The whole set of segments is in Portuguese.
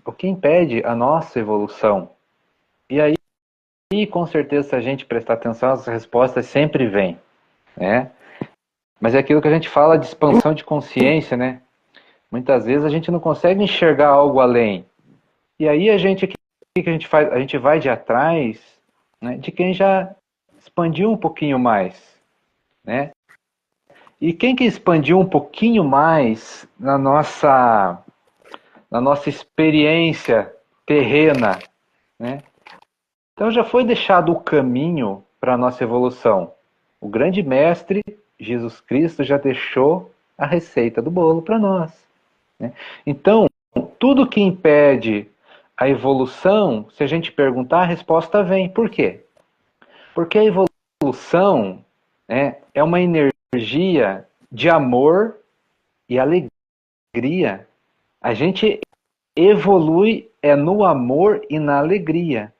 o que impede a nossa evolução? E aí, com certeza, se a gente prestar atenção, as respostas sempre vêm, né? Mas é aquilo que a gente fala de expansão de consciência, né? Muitas vezes a gente não consegue enxergar algo além. E aí o que a gente faz? A gente vai de atrás, né, de quem já expandiu um pouquinho mais, né? E quem que expandiu um pouquinho mais na nossa experiência terrena, né? Então já foi deixado o caminho para a nossa evolução. O grande mestre, Jesus Cristo, já deixou a receita do bolo para nós, né? Então, tudo que impede a evolução, se a gente perguntar, a resposta vem. Por quê? Porque a evolução, né, é uma energia de amor e alegria. A gente evolui é no amor e na alegria.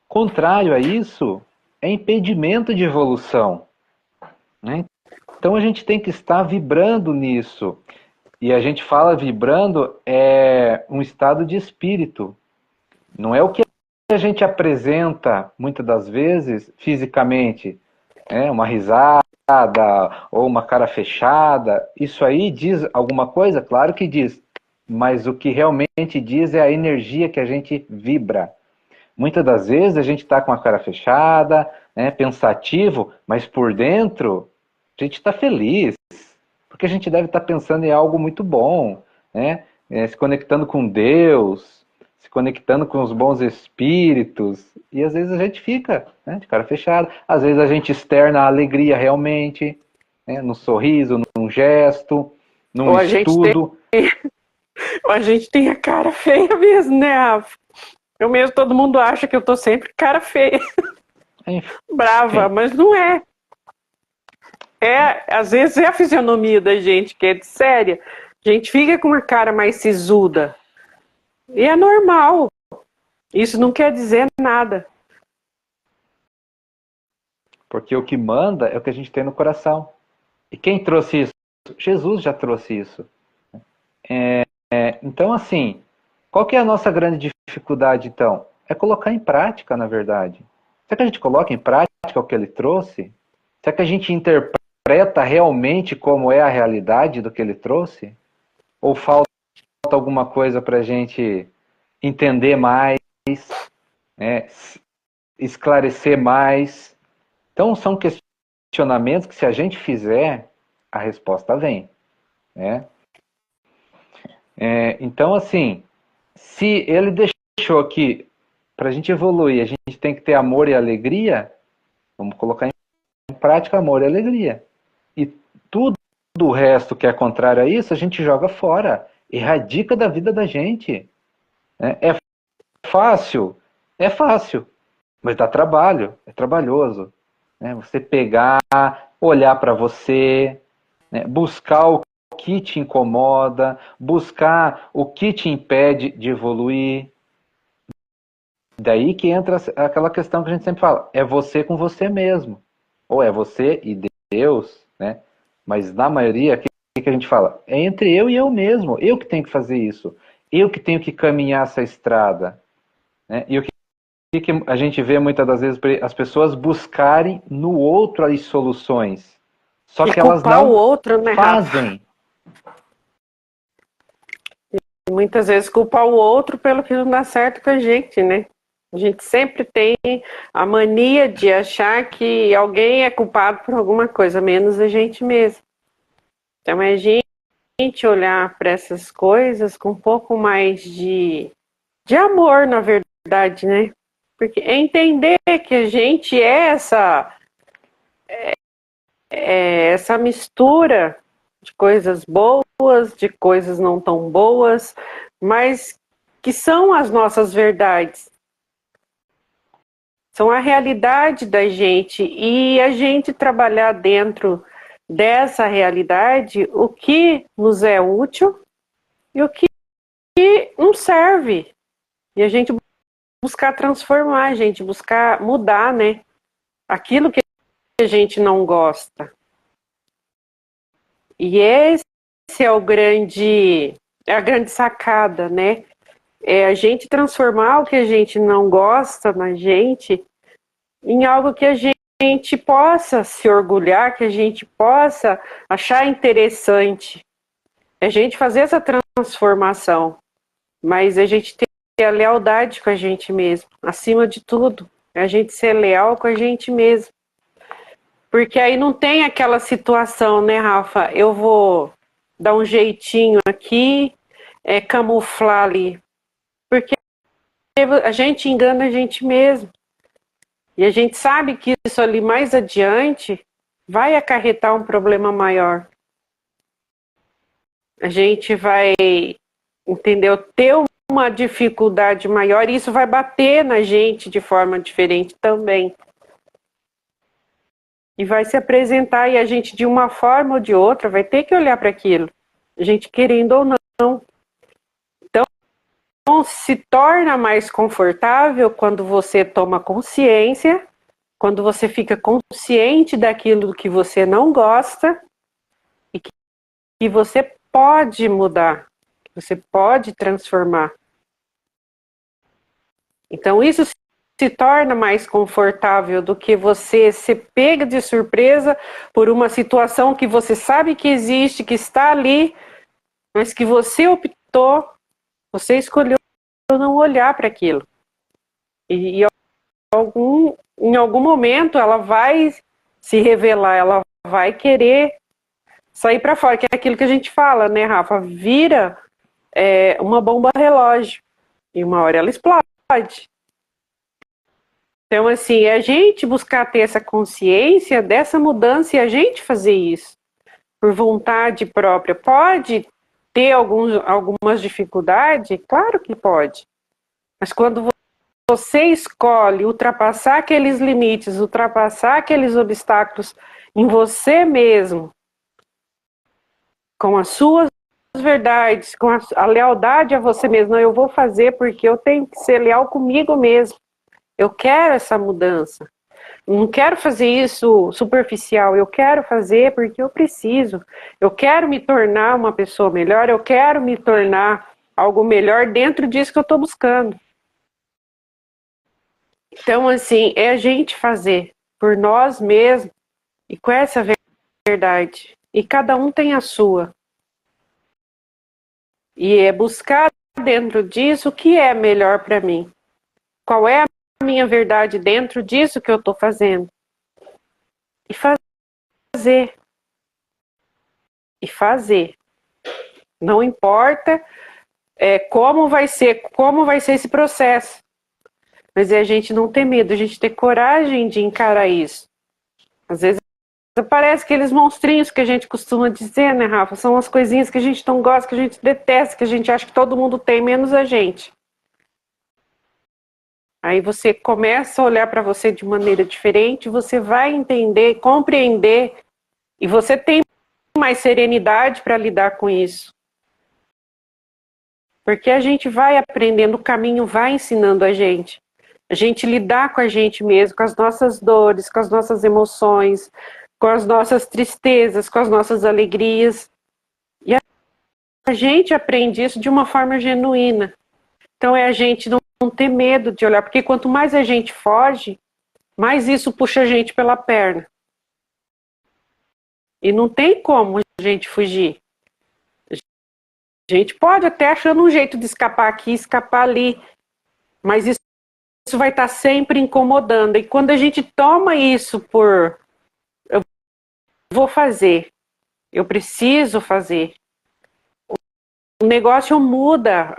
Contrário a isso, é impedimento de evolução, né? Então a gente tem que estar vibrando nisso. E a gente fala vibrando é um estado de espírito. Não é o que a gente apresenta muitas das vezes fisicamente, né? Uma risada ou uma cara fechada. Isso aí diz alguma coisa? Claro que diz. Mas o que realmente diz é a energia que a gente vibra. Muitas das vezes a gente está com a cara fechada, né, pensativo, mas por dentro a gente está feliz, porque a gente deve estar pensando em algo muito bom, né? Se conectando com Deus, se conectando com os bons espíritos, e às vezes a gente fica, né, de cara fechada, às vezes a gente externa a alegria realmente, né, no sorriso, num gesto, num Ou a gente tem, estudo. ou a gente tem a cara feia mesmo, né, Rafa? Eu mesmo, todo mundo acha que eu tô sempre cara feia, brava, Enfim, mas não é. Às vezes é a fisionomia da gente que é de séria. A gente fica com uma cara mais sisuda. E é normal. Isso não quer dizer nada. porque o que manda é o que a gente tem no coração. E quem trouxe isso? Jesus já trouxe isso. Então, assim, qual que é a nossa grande dificuldade, então? É colocar em prática, na verdade. Será que a gente coloca em prática o que ele trouxe? Será que a gente interpreta realmente como é a realidade do que ele trouxe? Ou falta alguma coisa para a gente entender mais, né, esclarecer mais? Então, são questionamentos que, se a gente fizer, a resposta vem, né? Então, assim, se ele deixou aqui para a gente evoluir, a gente tem que ter amor e alegria, vamos colocar em prática amor e alegria. E tudo o resto que é contrário a isso, a gente joga fora, erradica da vida da gente. Né? É fácil? É fácil, mas dá trabalho, é trabalhoso. Né? Você pegar, olhar para você, né? Buscar o que te incomoda, buscar o que te impede de evoluir. Daí que entra aquela questão que a gente sempre fala, é você com você mesmo. Ou é você e Deus, né? Mas na maioria, o que a gente fala? É entre eu e eu mesmo. Eu que tenho que fazer isso. Eu que tenho que caminhar essa estrada. Né? E o que a gente vê muitas das vezes as pessoas buscarem no outro as soluções. Só E que elas culpar o não outro, né, Rafa? fazem. Muitas vezes culpar o outro pelo que não dá certo com a gente, né? A gente sempre tem a mania de achar que alguém é culpado por alguma coisa, menos a gente mesmo. Então é a gente olhar para essas coisas com um pouco mais de amor, na verdade, né? Porque é entender que a gente é essa mistura de coisas boas, de coisas não tão boas, mas que são as nossas verdades, são a realidade da gente e a gente trabalhar dentro dessa realidade o que nos é útil e o que não serve. E a gente buscar transformar, a gente buscar mudar, né? Aquilo que a gente não gosta. E esse é a grande sacada, né? É a gente transformar o que a gente não gosta na gente em algo que a gente possa se orgulhar, que a gente possa achar interessante. É a gente fazer essa transformação, mas a gente ter a lealdade com a gente mesmo, acima de tudo. É a gente ser leal com a gente mesmo. Porque aí não tem aquela situação, né, Rafa? Eu vou dar um jeitinho aqui, camuflar ali. Porque a gente engana a gente mesmo. E a gente sabe que isso ali mais adiante vai acarretar um problema maior. A gente vai, entendeu, ter uma dificuldade maior e isso vai bater na gente de forma diferente também. E vai se apresentar e a gente, de uma forma ou de outra, vai ter que olhar para aquilo. A gente querendo ou não. Então, se torna mais confortável quando você toma consciência, quando você fica consciente daquilo que você não gosta e que você pode mudar, que você pode transformar. Então, isso se torna mais confortável do que você ser pega de surpresa por uma situação que você sabe que existe, que está ali, mas que você optou, você escolheu não olhar para aquilo. E em algum momento ela vai se revelar, ela vai querer sair para fora, que é aquilo que a gente fala, né, Rafa? Vira uma bomba relógio e uma hora ela explode. Então, assim, é a gente buscar ter essa consciência dessa mudança e a gente fazer isso por vontade própria. Pode ter algumas dificuldades? Claro que pode. Mas quando você escolhe ultrapassar aqueles limites, ultrapassar aqueles obstáculos em você mesmo, com as suas verdades, com a lealdade a você mesmo, não, eu vou fazer porque eu tenho que ser leal comigo mesmo. Eu quero essa mudança. Não quero fazer isso superficial, eu quero fazer porque eu preciso. Eu quero me tornar uma pessoa melhor, eu quero me tornar algo melhor dentro disso que eu estou buscando. Então, assim, é a gente fazer por nós mesmos e com essa verdade. E cada um tem a sua. E é buscar dentro disso o que é melhor para mim. Qual é a minha verdade dentro disso que eu estou fazendo. E fazer. E fazer. Não importa como vai ser esse processo. Mas é a gente não ter medo, a gente ter coragem de encarar isso. Às vezes parece aqueles monstrinhos que a gente costuma dizer, né, Rafa? São as coisinhas que a gente não gosta, que a gente detesta, que a gente acha que todo mundo tem, menos a gente. Aí você começa a olhar para você de maneira diferente, você vai entender, compreender, e você tem mais serenidade para lidar com isso. Porque a gente vai aprendendo, o caminho vai ensinando a gente lidar com a gente mesmo, com as nossas dores, com as nossas emoções, com as nossas tristezas, com as nossas alegrias. E a gente aprende isso de uma forma genuína. Então é a gente não ter medo de olhar, porque quanto mais a gente foge, mais isso puxa a gente pela perna. E não tem como a gente fugir. A gente pode até achando um jeito de escapar aqui, escapar ali, mas isso vai estar sempre incomodando. E quando a gente toma isso por eu vou fazer, eu preciso fazer, o negócio muda,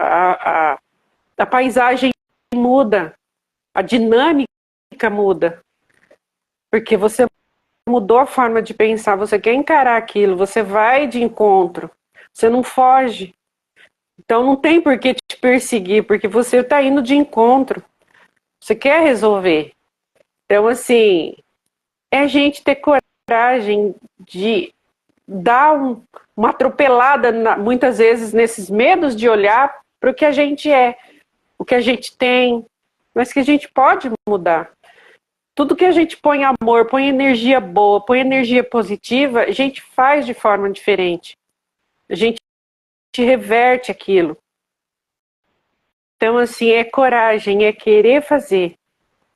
a paisagem muda, a dinâmica muda. Porque você mudou a forma de pensar, você quer encarar aquilo, você vai de encontro, você não foge. Então não tem por que te perseguir, porque você está indo de encontro. Você quer resolver. Então, assim, é a gente ter coragem de dar uma atropelada, muitas vezes, nesses medos de olhar para o que a gente é, o que a gente tem, mas que a gente pode mudar. Tudo que a gente põe amor, põe energia boa, põe energia positiva, a gente faz de forma diferente. A gente reverte aquilo. Então, assim, é coragem, é querer fazer.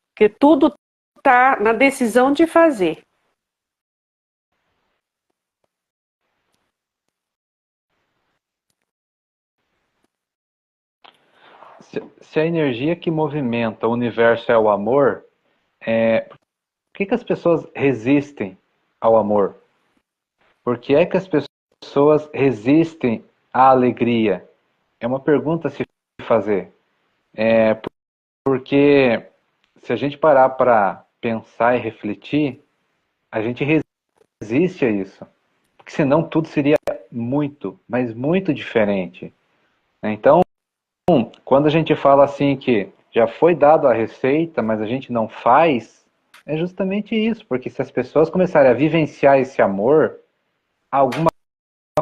Porque tudo está na decisão de fazer. Se a energia que movimenta o universo é o amor, por que as pessoas resistem ao amor? Por que é que as pessoas resistem à alegria? É uma pergunta a se fazer. Porque se a gente parar para pensar e refletir, a gente resiste a isso. Porque senão tudo seria muito, mas muito diferente. Então, quando a gente fala assim que já foi dado a receita, mas a gente não faz, é justamente isso. Porque se as pessoas começarem a vivenciar esse amor, alguma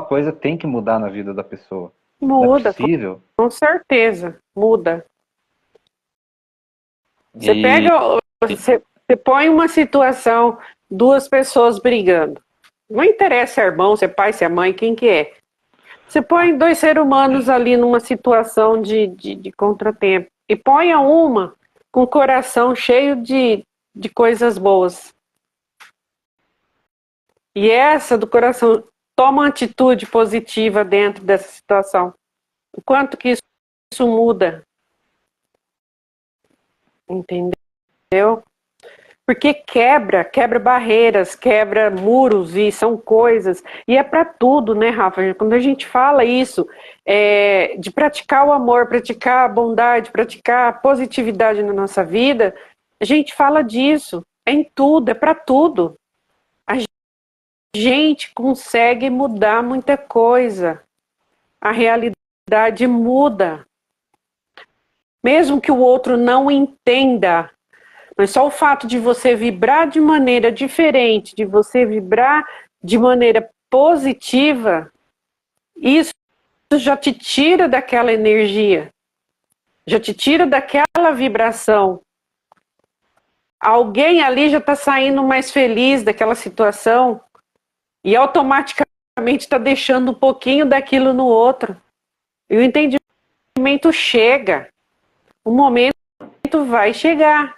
coisa tem que mudar na vida da pessoa. Não é Muda, possível. com certeza, muda. Você E pega, você põe uma situação, duas pessoas brigando. Não interessa se é irmão, se é pai, se é mãe, quem que é. Você põe dois seres humanos ali numa situação de contratempo e põe uma com o coração cheio de coisas boas. E essa do coração toma uma atitude positiva dentro dessa situação. O quanto que isso muda. Entendeu? Porque quebra barreiras, quebra muros e são coisas. E é para tudo, né, Rafa? Quando a gente fala isso, de praticar o amor, praticar a bondade, praticar a positividade na nossa vida, a gente fala disso. É em tudo, é para tudo. A gente consegue mudar muita coisa. A realidade muda. Mesmo que o outro não entenda, mas só o fato de você vibrar de maneira diferente, de você vibrar de maneira positiva, isso já te tira daquela energia, já te tira daquela vibração. Alguém ali já está saindo mais feliz daquela situação e automaticamente está deixando um pouquinho daquilo no outro. E o entendimento chega, o momento vai chegar.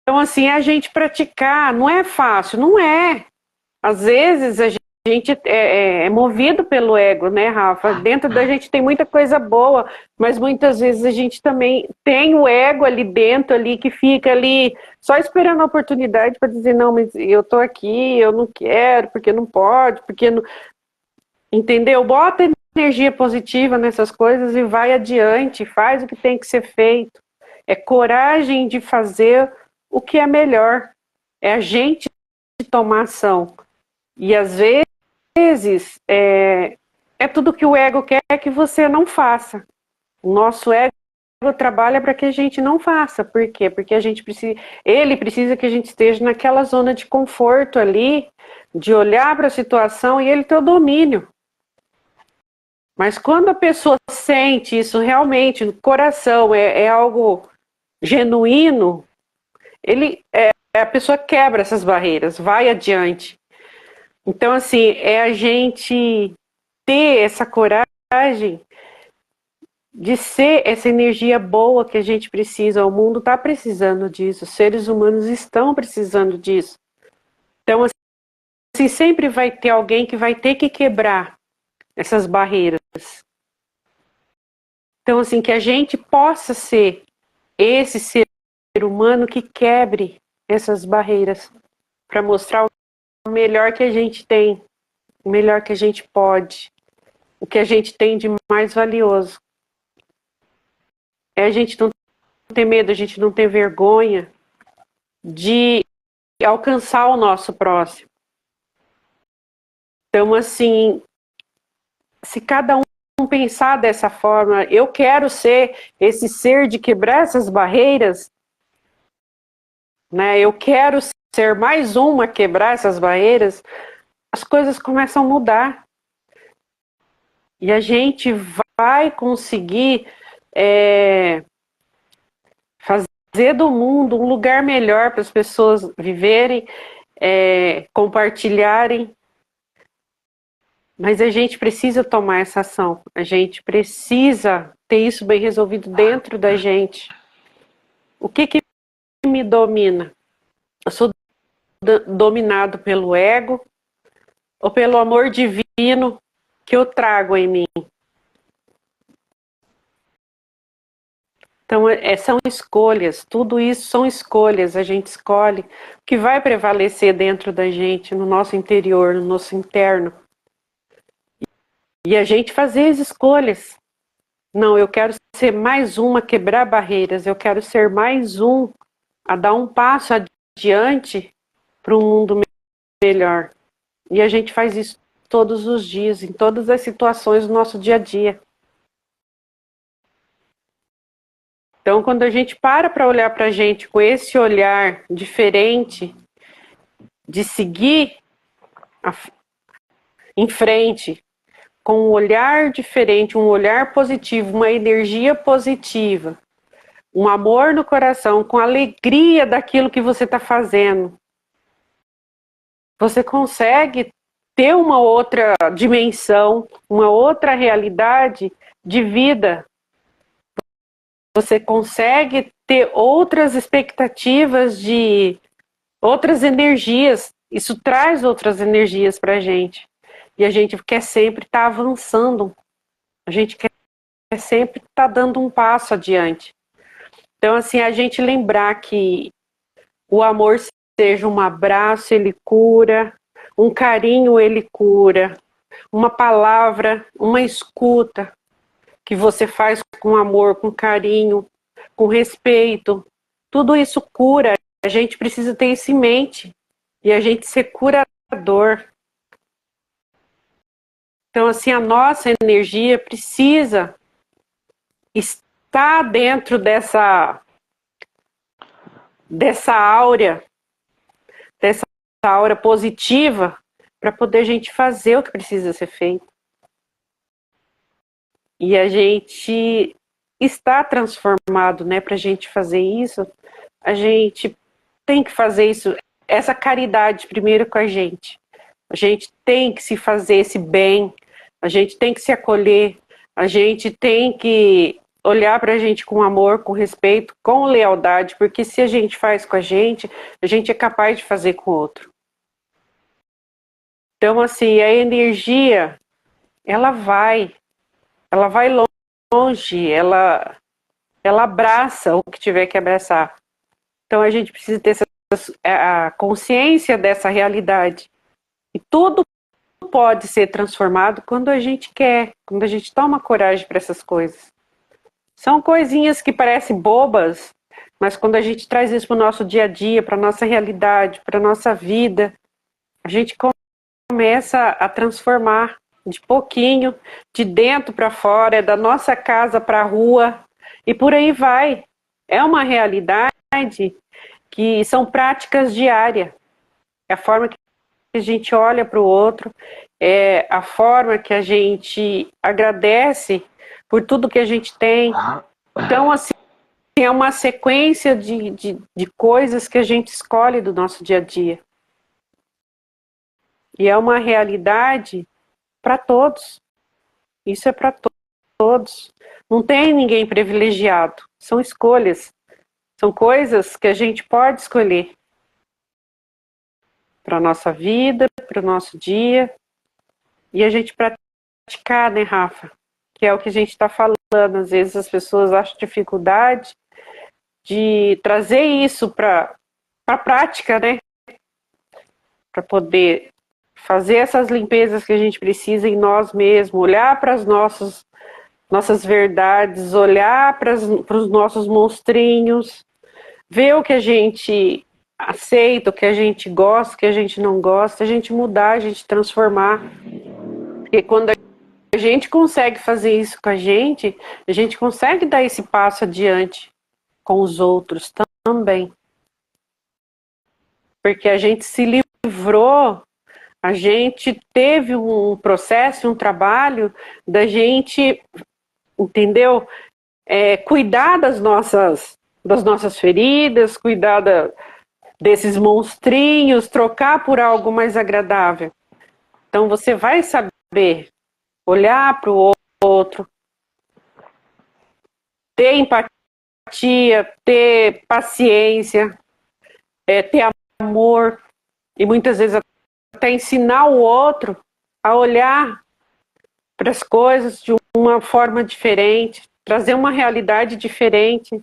Então, assim, a gente praticar não é fácil, não é. Às vezes a gente é movido pelo ego, né, Rafa? Dentro da gente tem muita coisa boa, mas muitas vezes a gente também tem o ego ali dentro, ali que fica ali só esperando a oportunidade para dizer, não, mas eu tô aqui, eu não quero, porque não pode, porque não... Entendeu? Bota energia positiva nessas coisas e vai adiante, faz o que tem que ser feito. É coragem de fazer o que é melhor. É a gente tomar ação. E às vezes é tudo que o ego quer que você não faça. O nosso ego trabalha para que a gente não faça. Por quê? Porque a gente ele precisa que a gente esteja naquela zona de conforto ali, de olhar para a situação e ele ter o domínio. Mas quando a pessoa sente isso realmente no coração, é algo genuíno, a pessoa quebra essas barreiras, vai adiante. Então, assim, é a gente ter essa coragem de ser essa energia boa que a gente precisa. O mundo está precisando disso, os seres humanos estão precisando disso. Então, assim, sempre vai ter alguém que vai ter que quebrar essas barreiras. Então, assim, que a gente possa ser esse ser humano que quebre essas barreiras para mostrar o melhor que a gente tem, o melhor que a gente pode, o que a gente tem de mais valioso. É a gente não ter medo, a gente não ter vergonha de alcançar o nosso próximo. Então, assim, se cada um pensar dessa forma, eu quero ser esse ser de quebrar essas barreiras, né? Eu quero ser mais uma a quebrar essas barreiras, as coisas começam a mudar. E a gente vai conseguir fazer do mundo um lugar melhor para as pessoas viverem, compartilharem. Mas a gente precisa tomar essa ação. A gente precisa ter isso bem resolvido dentro da gente. O que me domina? Eu sou dominado pelo ego ou pelo amor divino que eu trago em mim? Então, são escolhas, tudo isso são escolhas, a gente escolhe o que vai prevalecer dentro da gente, no nosso interior, no nosso interno. E a gente fazer as escolhas. Não, eu quero ser mais um a quebrar barreiras, eu quero ser mais um a dar um passo adiante para um mundo melhor. E a gente faz isso todos os dias, em todas as situações do nosso dia a dia. Então, quando a gente para olhar para a gente com esse olhar diferente, de seguir em frente, com um olhar diferente, um olhar positivo, uma energia positiva, um amor no coração, com alegria daquilo que você está fazendo, você consegue ter uma outra dimensão, uma outra realidade de vida. Você consegue ter outras expectativas de outras energias. Isso traz outras energias para a gente. E a gente quer sempre estar avançando. A gente quer sempre estar dando um passo adiante. Então, assim, a gente lembrar que o amor, seja um abraço, ele cura, um carinho, ele cura, uma palavra, uma escuta que você faz com amor, com carinho, com respeito, tudo isso cura. A gente precisa ter isso em mente e a gente ser curador. Então, assim, a nossa energia precisa estar dentro dessa aura positiva para poder a gente fazer o que precisa ser feito. E a gente está transformado, né? Para a gente fazer isso, a gente tem que fazer isso, essa caridade primeiro com a gente. A gente tem que se fazer esse bem, a gente tem que se acolher, a gente tem que olhar para a gente com amor, com respeito, com lealdade, porque se a gente faz com a gente é capaz de fazer com o outro. Então, assim, a energia, ela vai longe, ela abraça o que tiver que abraçar. Então, a gente precisa ter a consciência dessa realidade. E tudo pode ser transformado quando a gente quer, quando a gente toma coragem para essas coisas. São coisinhas que parecem bobas, mas quando a gente traz isso para o nosso dia a dia, para a nossa realidade, para a nossa vida, a gente começa a transformar de pouquinho, de dentro para fora, da nossa casa para a rua, e por aí vai. É uma realidade que são práticas diárias. É a forma que a gente olha para o outro, é a forma que a gente agradece por tudo que a gente tem. Então, assim, é uma sequência de coisas que a gente escolhe do nosso dia a dia. E é uma realidade para todos. Isso é para todos. Não tem ninguém privilegiado. São escolhas. São coisas que a gente pode escolher para a nossa vida, para o nosso dia. E a gente praticar, né, Rafa? Que é o que a gente está falando. Às vezes as pessoas acham dificuldade de trazer isso para a prática, né? Para poder fazer essas limpezas que a gente precisa em nós mesmos, olhar para as nossas verdades, olhar para os nossos monstrinhos, ver o que a gente aceita, o que a gente gosta, o que a gente não gosta, a gente mudar, a gente transformar. Porque quando a gente consegue fazer isso com a gente consegue dar esse passo adiante com os outros também. Porque a gente se livrou, a gente teve um processo, um trabalho da gente, entendeu? Cuidar das nossas feridas, cuidar desses monstrinhos, trocar por algo mais agradável. Então você vai saber olhar para o outro, ter empatia, ter paciência, ter amor, e muitas vezes até ensinar o outro a olhar para as coisas de uma forma diferente, trazer uma realidade diferente.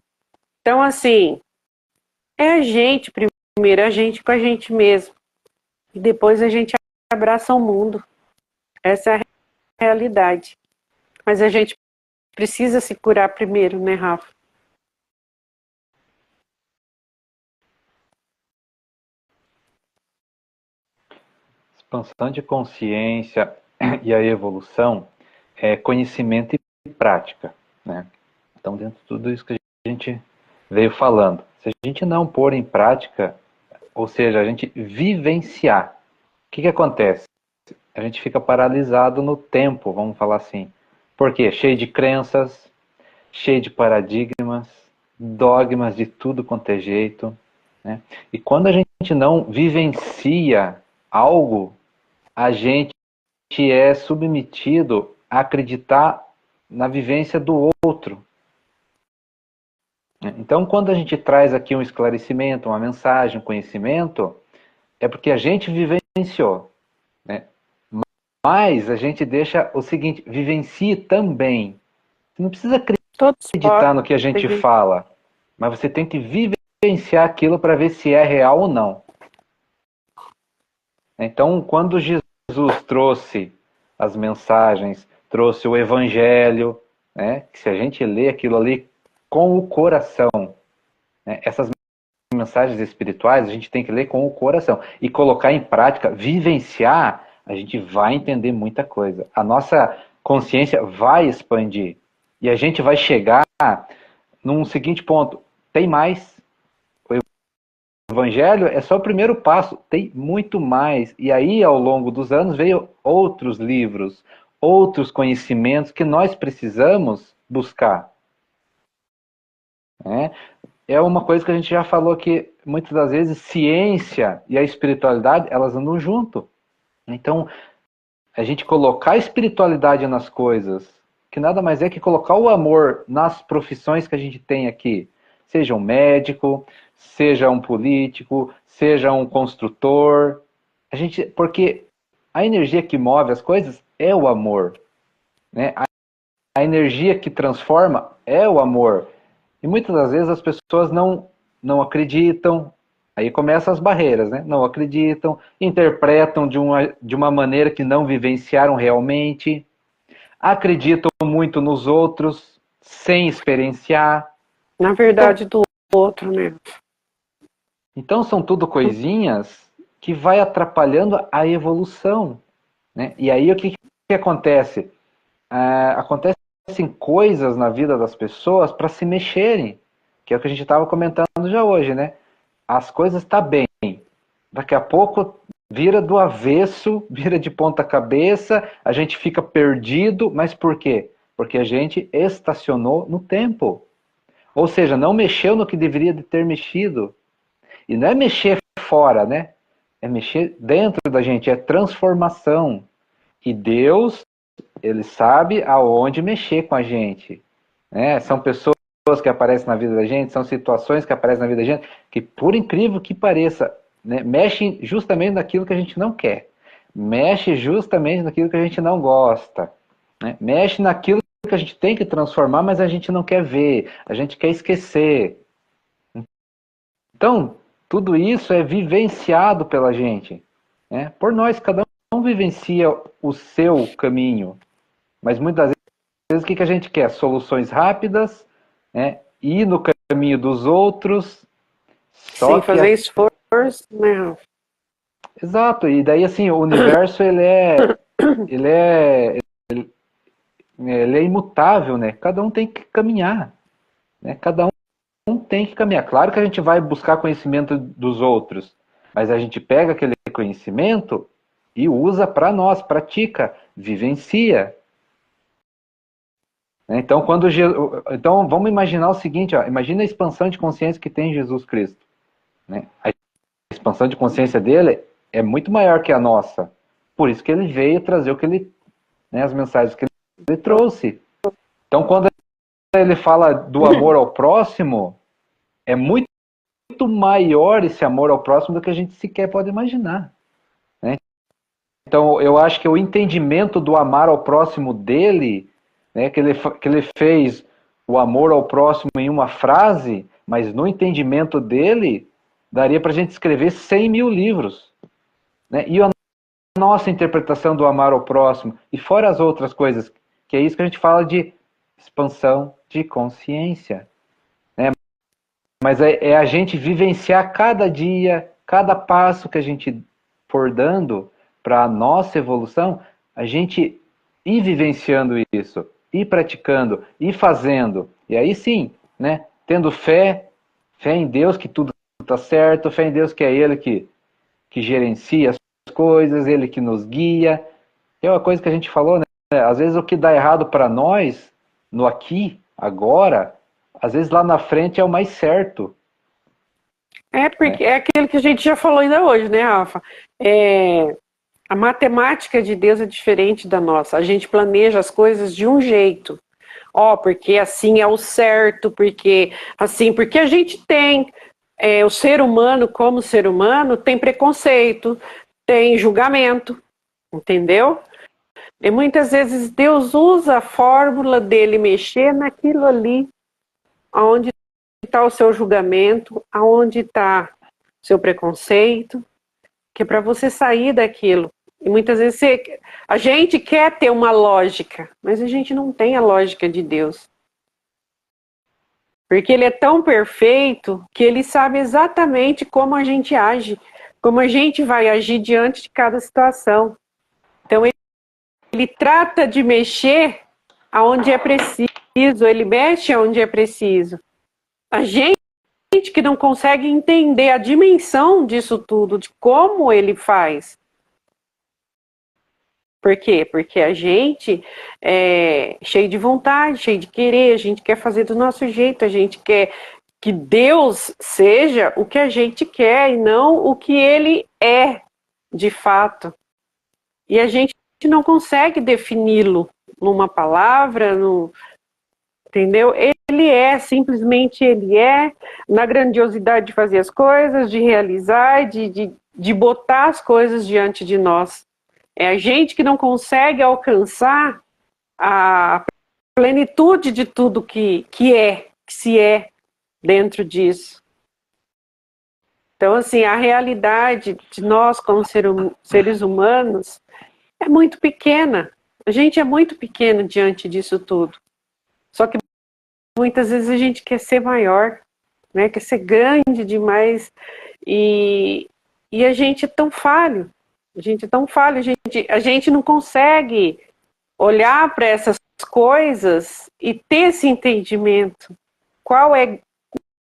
Então, assim, é a gente primeiro, a gente com a gente mesmo. E depois a gente abraça o mundo. Essa é a realidade. Mas a gente precisa se curar primeiro, né, Rafa? Expansão de consciência e a evolução é conhecimento e prática, né? Então, dentro de tudo isso que a gente veio falando, se a gente não pôr em prática, ou seja, a gente vivenciar, o que acontece? A gente fica paralisado no tempo, vamos falar assim. Por quê? Cheio de crenças, cheio de paradigmas, dogmas de tudo quanto é jeito, né? E quando a gente não vivencia algo, a gente é submetido a acreditar na vivência do outro. Então, quando a gente traz aqui um esclarecimento, uma mensagem, um conhecimento, é porque a gente vivenciou, né? Mas a gente deixa o seguinte, vivencie também. Você não precisa acreditar no que a gente fala, mas você tem que vivenciar aquilo para ver se é real ou não. Então, quando Jesus trouxe as mensagens, trouxe o Evangelho, né, que se a gente lê aquilo ali com o coração, né, essas mensagens espirituais a gente tem que ler com o coração e colocar em prática, vivenciar, a gente vai entender muita coisa. A nossa consciência vai expandir e a gente vai chegar num seguinte ponto: tem mais. O Evangelho é só o primeiro passo, tem muito mais. E aí, ao longo dos anos, veio outros livros, outros conhecimentos que nós precisamos buscar. Né? É uma coisa que a gente já falou que muitas das vezes ciência e a espiritualidade, elas andam junto. Então, a gente colocar a espiritualidade nas coisas, que nada mais é que colocar o amor nas profissões que a gente tem aqui. Seja um médico, seja um político, seja um construtor. Porque a energia que move as coisas é o amor. Né? A energia que transforma é o amor. E muitas das vezes as pessoas não acreditam, aí começam as barreiras, né? Não acreditam, interpretam de uma maneira que não vivenciaram realmente, acreditam muito nos outros, sem experienciar. Na verdade, do outro, né? Então são tudo coisinhas que vai atrapalhando a evolução. Né? E aí o que acontece? Acontecem coisas na vida das pessoas para se mexerem, que é o que a gente estava comentando já hoje, né? As coisas estão bem, daqui a pouco vira do avesso, vira de ponta cabeça, a gente fica perdido, mas por quê? Porque a gente estacionou no tempo. Ou seja, não mexeu no que deveria de ter mexido. E não é mexer fora, né? É mexer dentro da gente, é transformação. E Deus, Ele sabe aonde mexer com a gente. Né? São pessoas que aparecem na vida da gente, são situações que aparecem na vida da gente, que por incrível que pareça, né, mexem justamente naquilo que a gente não quer. Mexe justamente naquilo que a gente não gosta. Né? Mexe naquilo que a gente tem que transformar, mas a gente não quer ver, a gente quer esquecer. Então, tudo isso é vivenciado pela gente. Né? Por nós, cada um vivencia o seu caminho. Mas muitas vezes o que a gente quer? Soluções rápidas, né? Ir no caminho dos outros. Sem fazer esforço, né? Exato, e daí assim, o universo ele é, ele é imutável, né? Cada um tem que caminhar, né? Cada um tem que caminhar. Claro que a gente vai buscar conhecimento dos outros, mas a gente pega aquele conhecimento e usa para nós, pratica, vivencia. Então, então, vamos imaginar o seguinte, ó, imagina a expansão de consciência que tem Jesus Cristo. Né? A expansão de consciência dele é muito maior que a nossa. Por isso que ele veio trazer o que ele né, as mensagens que ele trouxe. Então, quando ele fala do amor ao próximo, é muito maior esse amor ao próximo do que a gente sequer pode imaginar, né? Então, eu acho que o entendimento do amar ao próximo dele, né, que ele fez o amor ao próximo em uma frase, mas no entendimento dele, daria para a gente escrever 100 mil livros, né? E a nossa interpretação do amar ao próximo, e fora as outras coisas, que é isso que a gente fala de expansão de consciência, né? Mas é a gente vivenciar cada dia, cada passo que a gente for dando para a nossa evolução, a gente ir vivenciando isso, ir praticando, ir fazendo. E aí sim, né? Tendo fé, fé em Deus que tudo está certo, fé em Deus que é Ele que gerencia as coisas, Ele que nos guia. É uma coisa que a gente falou, né? Às vezes o que dá errado para nós, no aqui, agora, às vezes lá na frente é o mais certo. É, porque é aquilo que a gente já falou ainda hoje, né, Rafa? A matemática de Deus é diferente da nossa. A gente planeja as coisas de um jeito. Porque assim é o certo, porque a gente tem, o ser humano, como ser humano, tem preconceito, tem julgamento, entendeu? E muitas vezes Deus usa a fórmula dele mexer naquilo ali, onde está o seu julgamento, aonde está o seu preconceito, que é para você sair daquilo. E muitas vezes a gente quer ter uma lógica, mas a gente não tem a lógica de Deus. Porque ele é tão perfeito que ele sabe exatamente como a gente age, como a gente vai agir diante de cada situação. Então ele trata de mexer aonde é preciso, ele mexe aonde é preciso. A gente que não consegue entender a dimensão disso tudo, de como ele faz. Por quê? Porque a gente é cheio de vontade, cheio de querer, a gente quer fazer do nosso jeito, a gente quer que Deus seja o que a gente quer e não o que ele é de fato. E a gente não consegue defini-lo numa palavra, entendeu? Ele é, simplesmente ele é, na grandiosidade de fazer as coisas, de realizar, de botar as coisas diante de nós. É a gente que não consegue alcançar a plenitude de tudo que se é dentro disso. Então, assim, a realidade de nós como seres humanos é muito pequena. A gente é muito pequeno diante disso tudo. Só que muitas vezes a gente quer ser maior, né? Quer ser grande demais e a gente é tão falho. A gente é tão falho, a gente não consegue olhar para essas coisas e ter esse entendimento.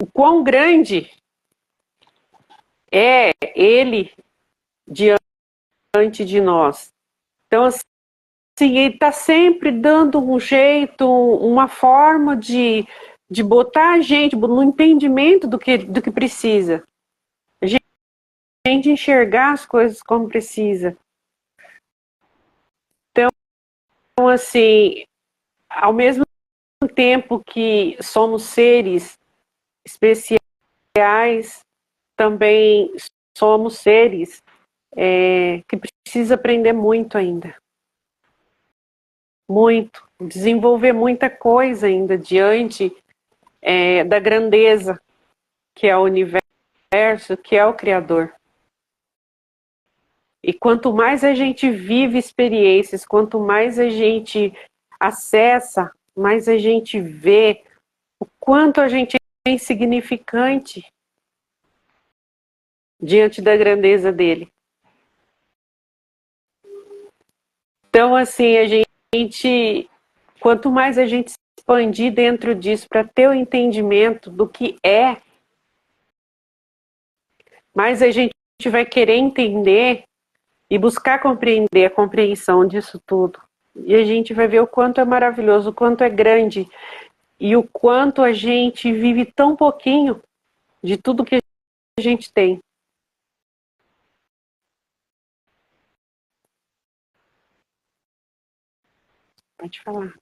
O quão grande é ele diante de nós. Então, assim, ele está sempre dando um jeito, uma forma de botar a gente no entendimento do que precisa. A gente enxergar as coisas como precisa. Então, assim, ao mesmo tempo que somos seres especiais, também somos seres que precisa aprender muito ainda. Muito. Desenvolver muita coisa ainda diante da grandeza que é o universo, que é o Criador. E quanto mais a gente vive experiências, quanto mais a gente acessa, mais a gente vê o quanto a gente é insignificante diante da grandeza dele. Então, assim, quanto mais a gente se expandir dentro disso para ter o entendimento do que é, mais a gente vai querer entender e buscar compreender a compreensão disso tudo. E a gente vai ver o quanto é maravilhoso, o quanto é grande e o quanto a gente vive tão pouquinho de tudo que a gente tem. Pode falar.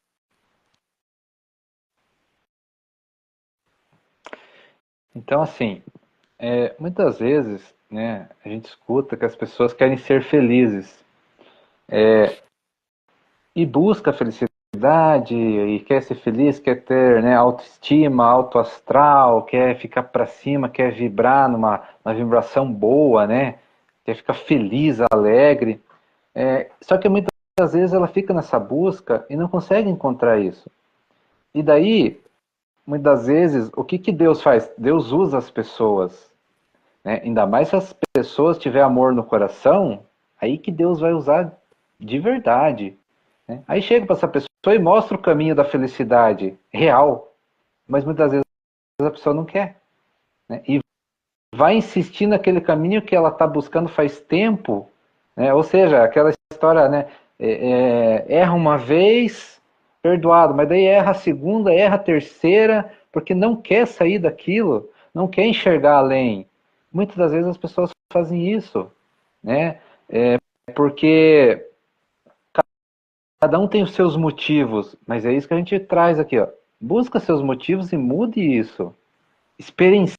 Então, assim, muitas vezes, né, a gente escuta que as pessoas querem ser felizes e busca a felicidade e quer ser feliz, quer ter, né, autoestima, alto astral, quer ficar para cima, quer vibrar numa vibração boa, né, quer ficar feliz, alegre. Só que muitas vezes ela fica nessa busca e não consegue encontrar isso. E daí, muitas vezes, o que Deus faz? Deus usa as pessoas, né? Ainda mais se as pessoas tiverem amor no coração, aí que Deus vai usar de verdade, né? Aí chega para essa pessoa e mostra o caminho da felicidade real, mas muitas vezes a pessoa não quer, né? E vai insistir naquele caminho que ela está buscando faz tempo, né? Ou seja, aquela história, né? Erra uma vez, perdoado, mas daí erra a segunda, erra a terceira, porque não quer sair daquilo, não quer enxergar além. Muitas das vezes as pessoas fazem isso, né? Porque cada um tem os seus motivos, mas é isso que a gente traz aqui, ó. Busca seus motivos e mude isso. Experiencie,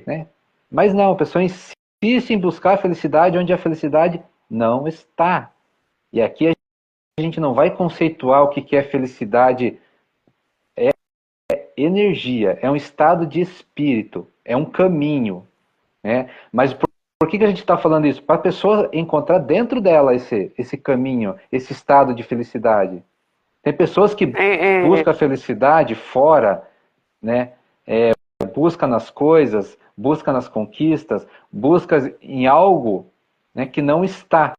né? Mas não, a pessoa insiste em buscar a felicidade onde a felicidade não está. E aqui a gente não vai conceituar o que é felicidade. É energia, é um estado de espírito, é um caminho, né? Mas por que a gente está falando isso? Para a pessoa encontrar dentro dela esse caminho, esse estado de felicidade. Tem pessoas que buscam a felicidade fora, né? Busca nas coisas, busca nas conquistas, busca em algo, né, que não está.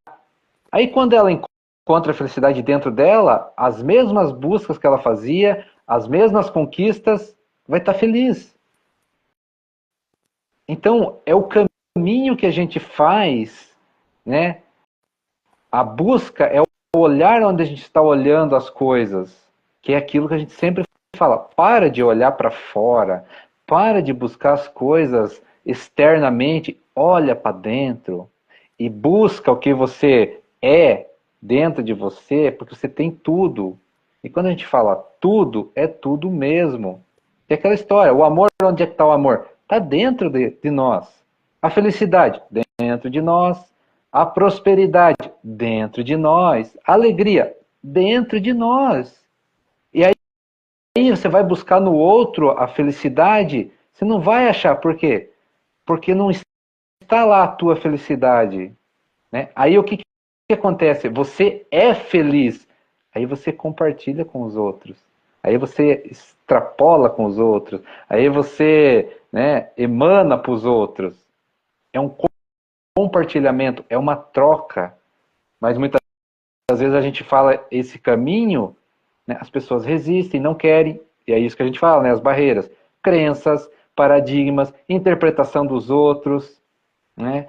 Aí quando ela encontra a felicidade dentro dela, as mesmas buscas que ela fazia, as mesmas conquistas, vai estar feliz. Então é o caminho que a gente faz, né? A busca é o olhar onde a gente está olhando as coisas, que é aquilo que a gente sempre fala. Para de olhar para fora, para de buscar as coisas externamente, olha para dentro e busca o que você é dentro de você, porque você tem tudo. E quando a gente fala tudo, é tudo mesmo. É aquela história, o amor, onde é que está o amor? Está dentro de nós. A felicidade, dentro de nós. A prosperidade, dentro de nós. A alegria, dentro de nós. E aí você vai buscar no outro a felicidade, você não vai achar. Por quê? Porque não está lá a tua felicidade, né? Aí o que acontece? Você é feliz. Aí você compartilha com os outros. Aí você extrapola com os outros. Aí você, né, emana para os outros. É um compartilhamento, é uma troca. Mas muitas vezes a gente fala esse caminho, né, as pessoas resistem, não querem. E é isso que a gente fala, né, as barreiras. Crenças, paradigmas, interpretação dos outros, né?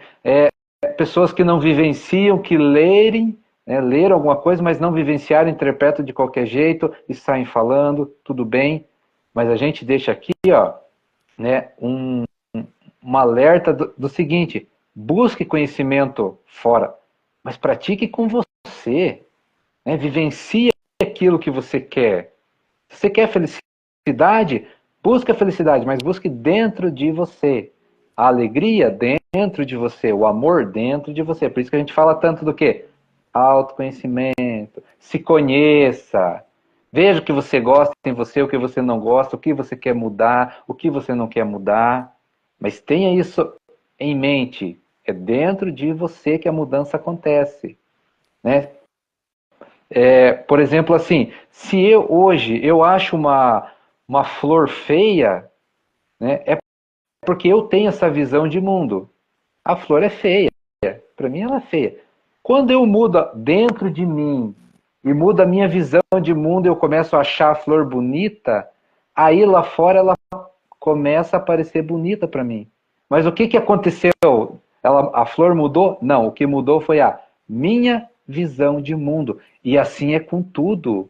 Pessoas que não vivenciam, que lerem, né, leram alguma coisa, mas não vivenciaram, interpretam de qualquer jeito e saem falando, tudo bem, mas a gente deixa aqui, ó, né, um alerta do seguinte: busque conhecimento fora, mas pratique com você, né, vivencie aquilo que você quer. Se você quer felicidade, busque a felicidade, mas busque dentro de você. A alegria dentro de você, o amor dentro de você. Por isso que a gente fala tanto do quê? Autoconhecimento. Se conheça. Veja o que você gosta em você, o que você não gosta, o que você quer mudar, o que você não quer mudar. Mas tenha isso em mente. É dentro de você que a mudança acontece, né? Por exemplo, assim, se hoje eu acho uma flor feia, né, é porque eu tenho essa visão de mundo. A flor é feia, para mim ela é feia. Quando eu mudo dentro de mim e mudo a minha visão de mundo, eu começo a achar a flor bonita, aí lá fora ela começa a parecer bonita para mim. Mas o que aconteceu? A flor mudou? Não, o que mudou foi a minha visão de mundo. E assim é com tudo.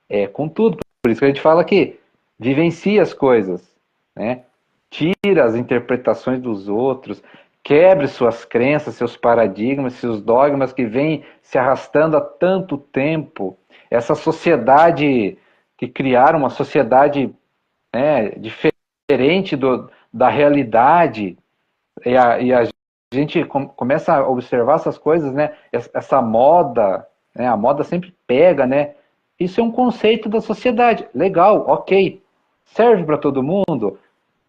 É com tudo. Por isso que a gente fala aqui, vivencie as coisas, né? Tira as interpretações dos outros, quebre suas crenças, seus paradigmas, seus dogmas que vêm se arrastando há tanto tempo. Essa sociedade que criaram, uma sociedade, né, diferente da realidade, e a gente começa a observar essas coisas, né? Essa moda, né? A moda sempre pega, né? Isso é um conceito da sociedade. Legal, ok. Serve para todo mundo?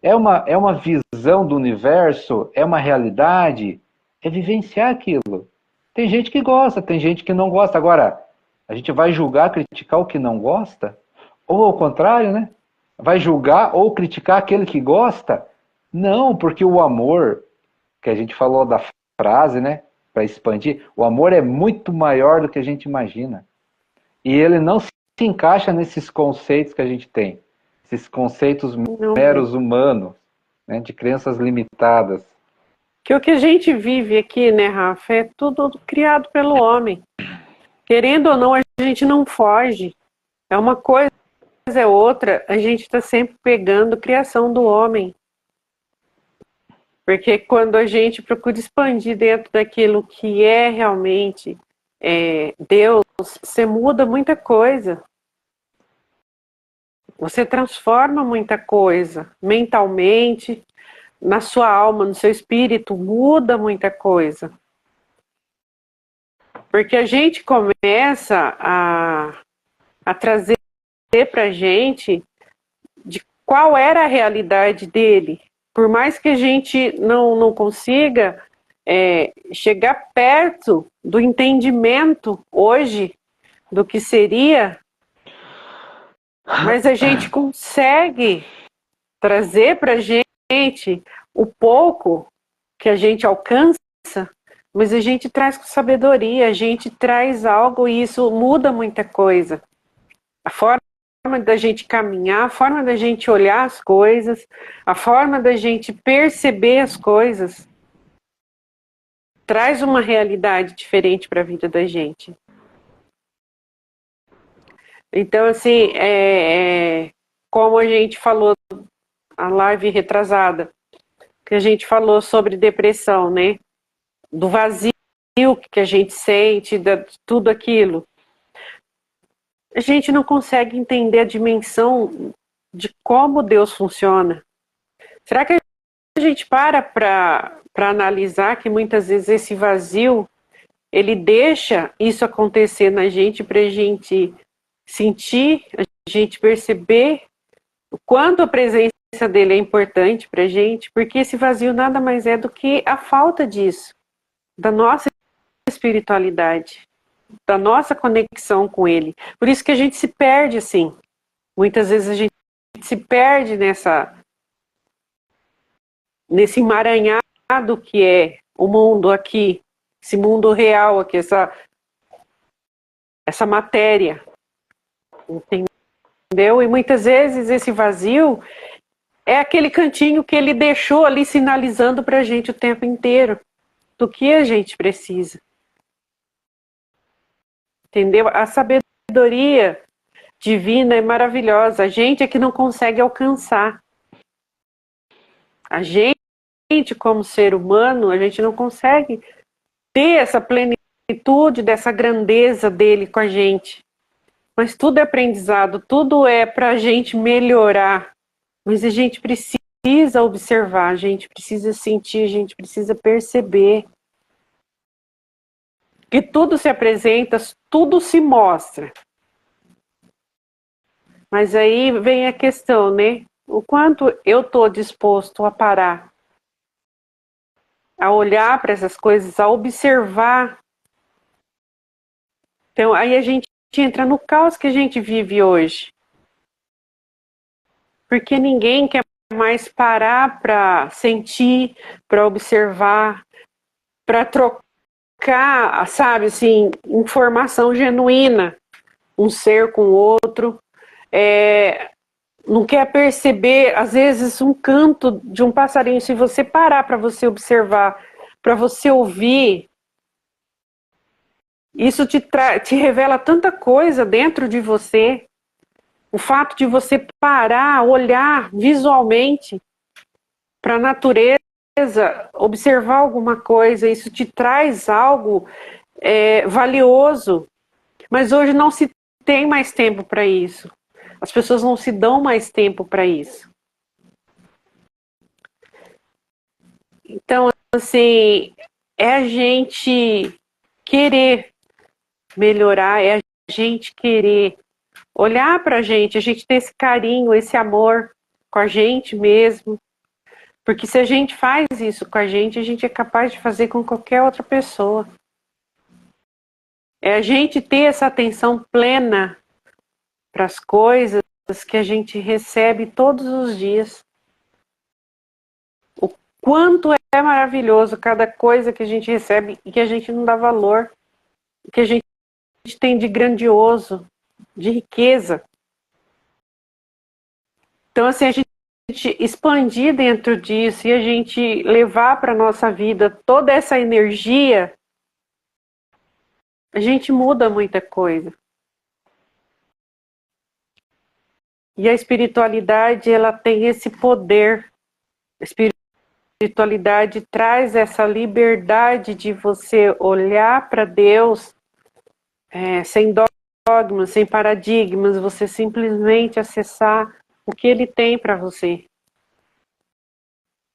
É uma visão do universo? É uma realidade? É vivenciar aquilo. Tem gente que gosta, tem gente que não gosta. Agora, a gente vai julgar, criticar o que não gosta? Ou ao contrário, né? Vai julgar ou criticar aquele que gosta? Não, porque o amor, que a gente falou da frase, né? Para expandir, o amor é muito maior do que a gente imagina. E ele não se encaixa nesses conceitos que a gente tem, esses conceitos Não, meros humanos, né, de crenças limitadas. que o que a gente vive aqui, né, Rafa, é tudo criado pelo homem. Querendo ou não, a gente não foge. É uma coisa, é outra. A gente está sempre pegando a criação do homem. Porque quando a gente procura expandir dentro daquilo que é realmente Deus, você muda muita coisa. Você transforma muita coisa mentalmente, na sua alma, no seu espírito, muda muita coisa. Porque a gente começa a trazer para a gente de qual era a realidade dele. Por mais que a gente não consiga chegar perto do entendimento hoje do que seria, mas a gente consegue trazer para a gente o pouco que a gente alcança, mas a gente traz com sabedoria, a gente traz algo e isso muda muita coisa. A forma da gente caminhar, a forma da gente olhar as coisas, a forma da gente perceber as coisas, traz uma realidade diferente para a vida da gente. Então, assim, como a gente falou a live retrasada, que a gente falou sobre depressão, né? Do vazio que a gente sente, de tudo aquilo. A gente não consegue entender a dimensão de como Deus funciona. Será que a gente para analisar que muitas vezes esse vazio, ele deixa isso acontecer na gente para a gente sentir, a gente perceber o quanto a presença dele é importante para a gente, porque esse vazio nada mais é do que a falta disso, da nossa espiritualidade, da nossa conexão com ele. Por isso que a gente se perde assim. Muitas vezes a gente se perde nesse emaranhado que é o mundo aqui, esse mundo real aqui, essa matéria. Entendeu? E muitas vezes esse vazio é aquele cantinho que ele deixou ali sinalizando para a gente o tempo inteiro do que a gente precisa. Entendeu? A sabedoria divina é maravilhosa. A gente é que não consegue alcançar. A gente, como ser humano, a gente não consegue ter essa plenitude, dessa grandeza dele com a gente. Mas tudo é aprendizado, tudo é para a gente melhorar. Mas a gente precisa observar, a gente precisa sentir, a gente precisa perceber. Que tudo se apresenta, tudo se mostra. Mas aí vem a questão, né? O quanto eu estou disposto a parar, a olhar para essas coisas, a observar. Então, aí a gente entra no caos que a gente vive hoje. Porque ninguém quer mais parar para sentir, para observar, para trocar, sabe, assim, informação genuína, um ser com o outro. Não quer perceber, às vezes, um canto de um passarinho. Se você parar para você observar, para você ouvir, isso te revela tanta coisa dentro de você. O fato de você parar, olhar visualmente para a natureza, observar alguma coisa, isso te traz algo valioso. Mas hoje não se tem mais tempo para isso. As pessoas não se dão mais tempo para isso. Então, assim, é a gente querer melhorar, é a gente querer olhar para a gente ter esse carinho, esse amor com a gente mesmo. Porque se a gente faz isso com a gente é capaz de fazer com qualquer outra pessoa. É a gente ter essa atenção plena para as coisas que a gente recebe todos os dias. O quanto é maravilhoso cada coisa que a gente recebe e que a gente não dá valor, que a gente tem de grandioso, de riqueza. Então, assim, a gente expandir dentro disso e a gente levar para a nossa vida toda essa energia, a gente muda muita coisa. E a espiritualidade, ela tem esse poder. A espiritualidade traz essa liberdade de você olhar para Deus sem dogmas, sem paradigmas, você simplesmente acessar o que Ele tem para você.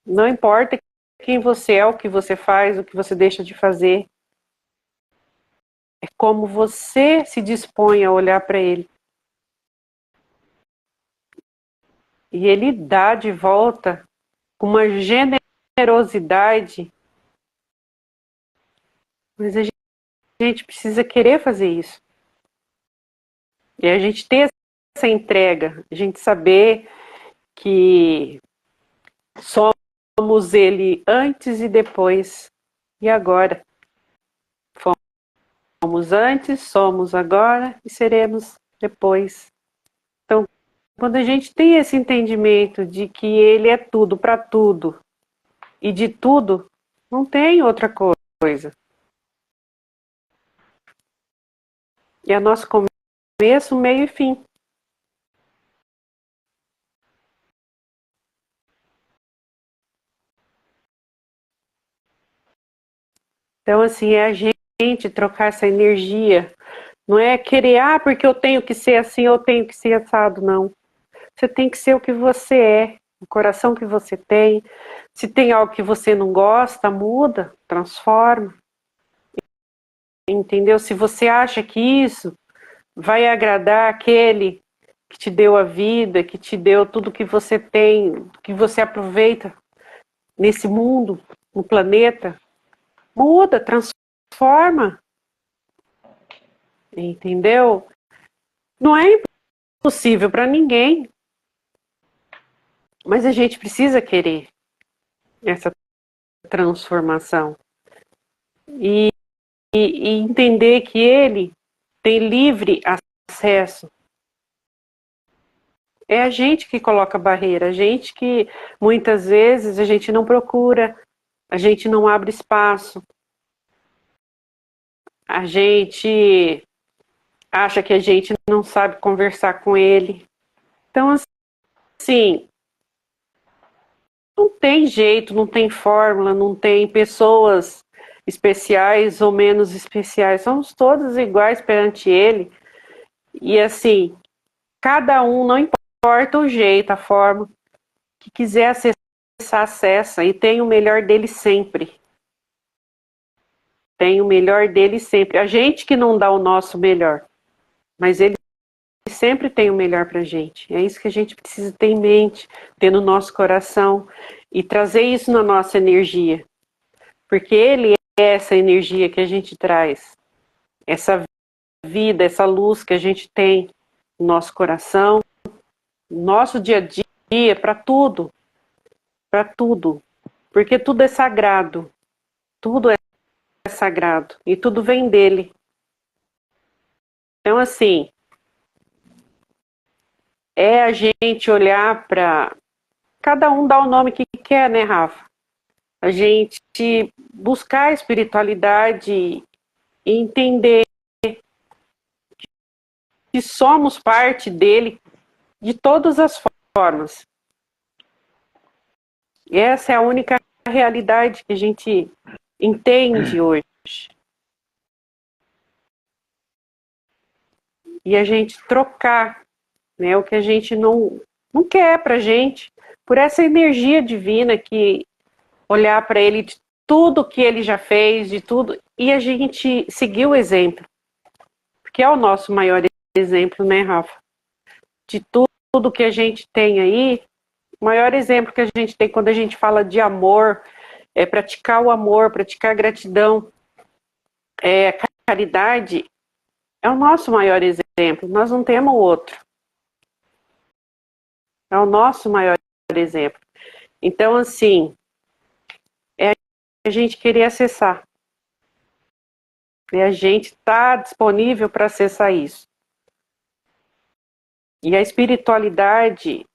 Não importa quem você é, o que você faz, o que você deixa de fazer. É como você se dispõe a olhar para Ele. E Ele dá de volta com uma generosidade. Mas a gente precisa querer fazer isso. E a gente ter essa entrega, a gente saber que somos Ele antes e depois e agora. Fomos antes, somos agora e seremos depois. Então, quando a gente tem esse entendimento de que Ele é tudo para tudo e de tudo, não tem outra coisa. É nosso começo, meio e fim. Então, assim, é a gente trocar essa energia. Não é querer, porque eu tenho que ser assim, eu tenho que ser assado, não. Você tem que ser o que você é, o coração que você tem. Se tem algo que você não gosta, muda, transforma. Entendeu? Se você acha que isso vai agradar aquele que te deu a vida, que te deu tudo que você tem, que você aproveita nesse mundo, no planeta, muda, transforma. Entendeu? Não é impossível para ninguém, mas a gente precisa querer essa transformação e entender que ele tem livre acesso. É a gente que coloca barreira, a gente que muitas vezes a gente não procura, a gente não abre espaço, a gente acha que a gente não sabe conversar com ele. Então, assim, não tem jeito, não tem fórmula, não tem pessoas especiais ou menos especiais, somos todos iguais perante ele. E assim, cada um, não importa o jeito, a forma que quiser acessar, acessa e tem o melhor dele sempre. Tem o melhor dele sempre. A gente que não dá o nosso melhor, mas ele sempre tem o melhor pra gente. É isso que a gente precisa ter em mente, ter no nosso coração e trazer isso na nossa energia. Porque ele é essa energia que a gente traz, essa vida, essa luz que a gente tem no nosso coração, no nosso dia a dia, para tudo. Para tudo. Porque tudo é sagrado. Tudo é sagrado. E tudo vem dele. Então, assim, é a gente olhar para. Cada um dá o nome que quer, né, Rafa? A gente buscar a espiritualidade e entender que somos parte dele de todas as formas. E essa é a única realidade que a gente entende hoje. e a gente trocar, né, o que a gente não quer pra gente, por essa energia divina que olhar para ele de tudo que ele já fez, de tudo, e a gente seguir o exemplo, porque é o nosso maior exemplo, né, Rafa? De tudo que a gente tem aí, o maior exemplo que a gente tem quando a gente fala de amor, é praticar o amor, praticar a gratidão, a caridade, é o nosso maior exemplo, nós não temos outro. É o nosso maior exemplo. Então, assim, é a gente querer acessar. E a gente está disponível para acessar isso. E a espiritualidade,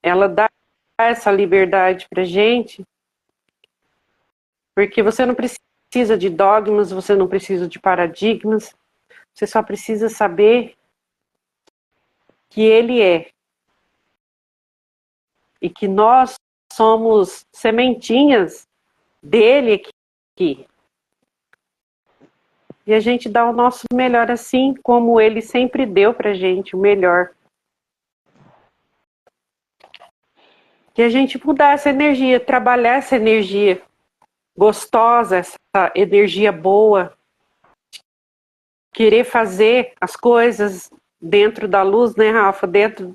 ela dá essa liberdade para a gente, porque você não precisa de dogmas, você não precisa de paradigmas, você só precisa saber que ele é. E que nós somos sementinhas dele aqui. E a gente dá o nosso melhor assim como ele sempre deu pra gente, o melhor. E a gente mudar essa energia, trabalhar essa energia gostosa, essa energia boa, querer fazer as coisas dentro da luz, né, Rafa? Dentro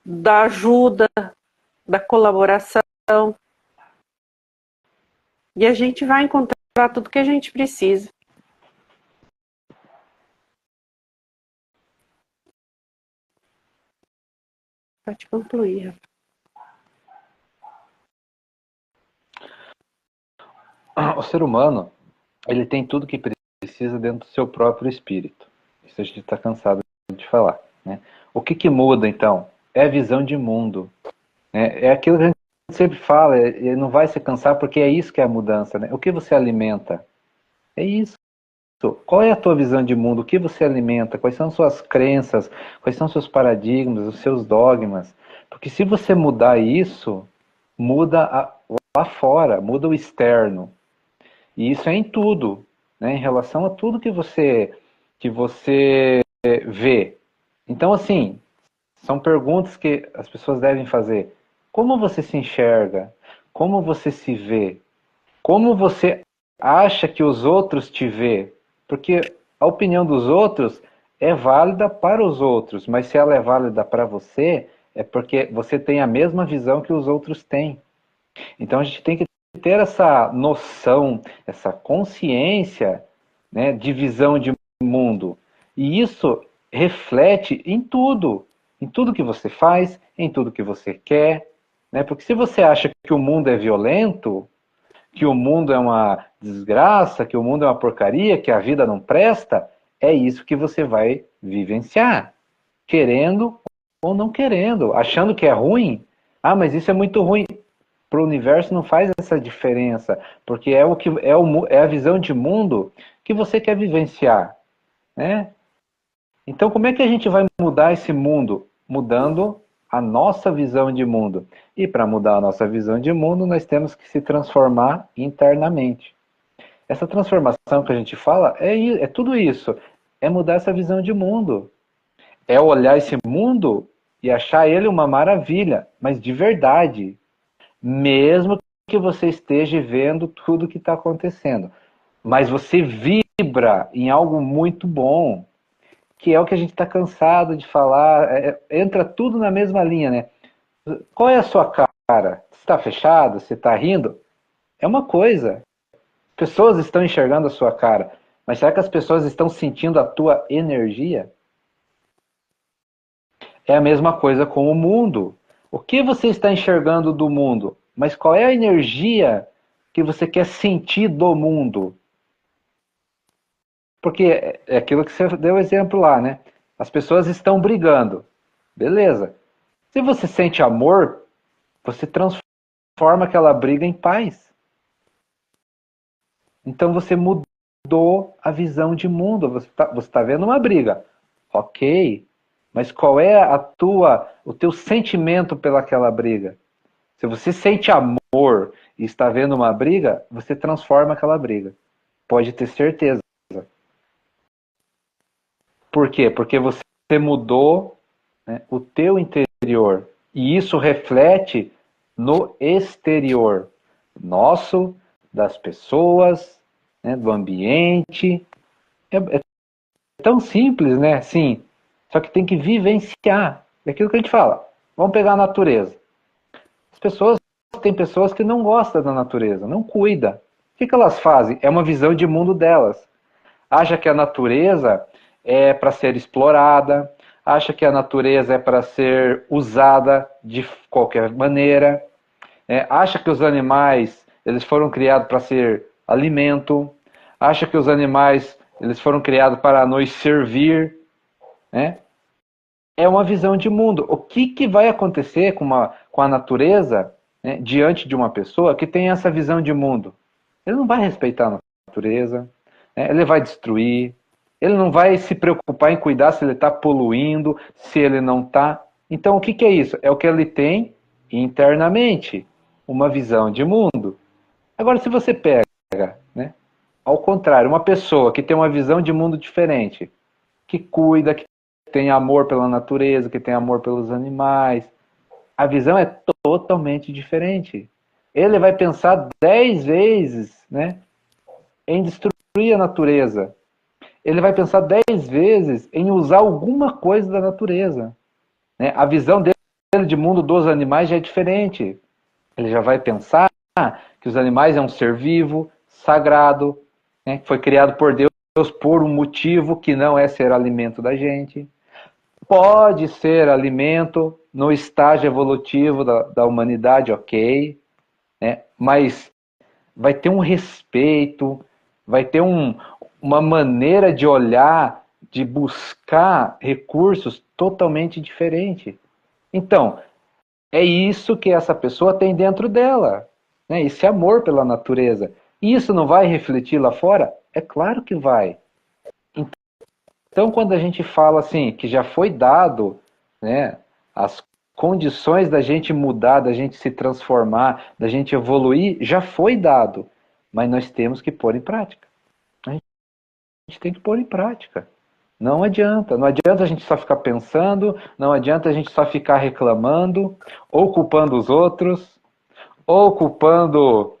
da ajuda, da colaboração. E a gente vai encontrar tudo que a gente precisa. Pode concluir, Rafa. O ser humano, ele tem tudo que precisa dentro do seu próprio espírito. Isso a gente está cansado de falar, né? O que muda, então? É a visão de mundo, né? É aquilo que a gente sempre fala, não vai se cansar porque é isso que é a mudança, né? O que você alimenta? É isso. Qual é a tua visão de mundo? O que você alimenta? Quais são suas crenças? Quais são seus paradigmas, os seus dogmas? Porque se você mudar isso, muda lá fora, muda o externo. E isso é em tudo, né? Em relação a tudo que você vê. Então, assim, são perguntas que as pessoas devem fazer. Como você se enxerga? Como você se vê? Como você acha que os outros te vê? Porque a opinião dos outros é válida para os outros, mas se ela é válida para você, é porque você tem a mesma visão que os outros têm. Então a gente tem que ter essa noção, essa consciência, né, de visão de mundo. E isso reflete em tudo que você faz, em tudo que você quer. Né? Porque se você acha que o mundo é violento, que o mundo é uma desgraça, que o mundo é uma porcaria, que a vida não presta, é isso que você vai vivenciar. Querendo ou não querendo. Achando que é ruim. Ah, mas isso é muito ruim. Para o universo não faz essa diferença, porque é a visão de mundo que você quer vivenciar, né? Então, como é que a gente vai mudar esse mundo? Mudando a nossa visão de mundo. E para mudar a nossa visão de mundo, nós temos que se transformar internamente. Essa transformação que a gente fala é tudo isso. É mudar essa visão de mundo. É olhar esse mundo e achar ele uma maravilha, mas de verdade. Mesmo que você esteja vendo tudo que está acontecendo. Mas você vibra em algo muito bom, que é o que a gente está cansado de falar. Entra tudo na mesma linha, né? Qual é a sua cara? Você está fechado? Você está rindo? É uma coisa. Pessoas estão enxergando a sua cara. Mas será que as pessoas estão sentindo a tua energia? É a mesma coisa com o mundo. O que você está enxergando do mundo? Mas qual é a energia que você quer sentir do mundo? Porque é aquilo que você deu exemplo lá, né? As pessoas estão brigando. Beleza. Se você sente amor, você transforma aquela briga em paz. Então você mudou a visão de mundo. Você tá vendo uma briga. Ok. Mas qual é o teu sentimento pelaquela briga? Se você sente amor e está vendo uma briga, você transforma aquela briga. Pode ter certeza. Por quê? Porque você mudou, né, o teu interior. E isso reflete no exterior nosso, das pessoas, né, do ambiente. É tão simples, né? Sim. Só que tem que vivenciar. É aquilo que a gente fala. Vamos pegar a natureza. As pessoas, tem pessoas que não gostam da natureza, não cuidam. O que elas fazem? É uma visão de mundo delas. Acha que a natureza é para ser explorada, acha que a natureza é para ser usada de qualquer maneira, acha que os animais eles foram criados para ser alimento, acha que os animais eles foram criados para nos servir, né? É uma visão de mundo. O que vai acontecer com a natureza, né, diante de uma pessoa que tem essa visão de mundo? Ele não vai respeitar a natureza, né? Ele vai destruir, ele não vai se preocupar em cuidar se ele está poluindo, se ele não está. Então, o que é isso? É o que ele tem internamente, uma visão de mundo. Agora, se você pega, né, ao contrário, uma pessoa que tem uma visão de mundo diferente, que cuida, que tem amor pela natureza, que tem amor pelos animais, a visão é totalmente diferente. Ele vai pensar 10 vezes, né, em destruir a natureza. Ele vai pensar 10 vezes em usar alguma coisa da natureza, né? A visão dele de mundo dos animais já é diferente. Ele já vai pensar que os animais é um ser vivo, sagrado, né, que foi criado por Deus por um motivo que não é ser alimento da gente. Pode ser alimento no estágio evolutivo da humanidade, ok, né? Mas vai ter um respeito, vai ter uma maneira de olhar, de buscar recursos totalmente diferente. Então, é isso que essa pessoa tem dentro dela, né? Esse amor pela natureza. Isso não vai refletir lá fora? É claro que vai. Então, quando a gente fala assim, que já foi dado, né, as condições da gente mudar, da gente se transformar, da gente evoluir, já foi dado. Mas nós temos que pôr em prática. A gente tem que pôr em prática. Não adianta. Não adianta a gente só ficar pensando, não adianta a gente só ficar reclamando, ou culpando os outros, ou culpando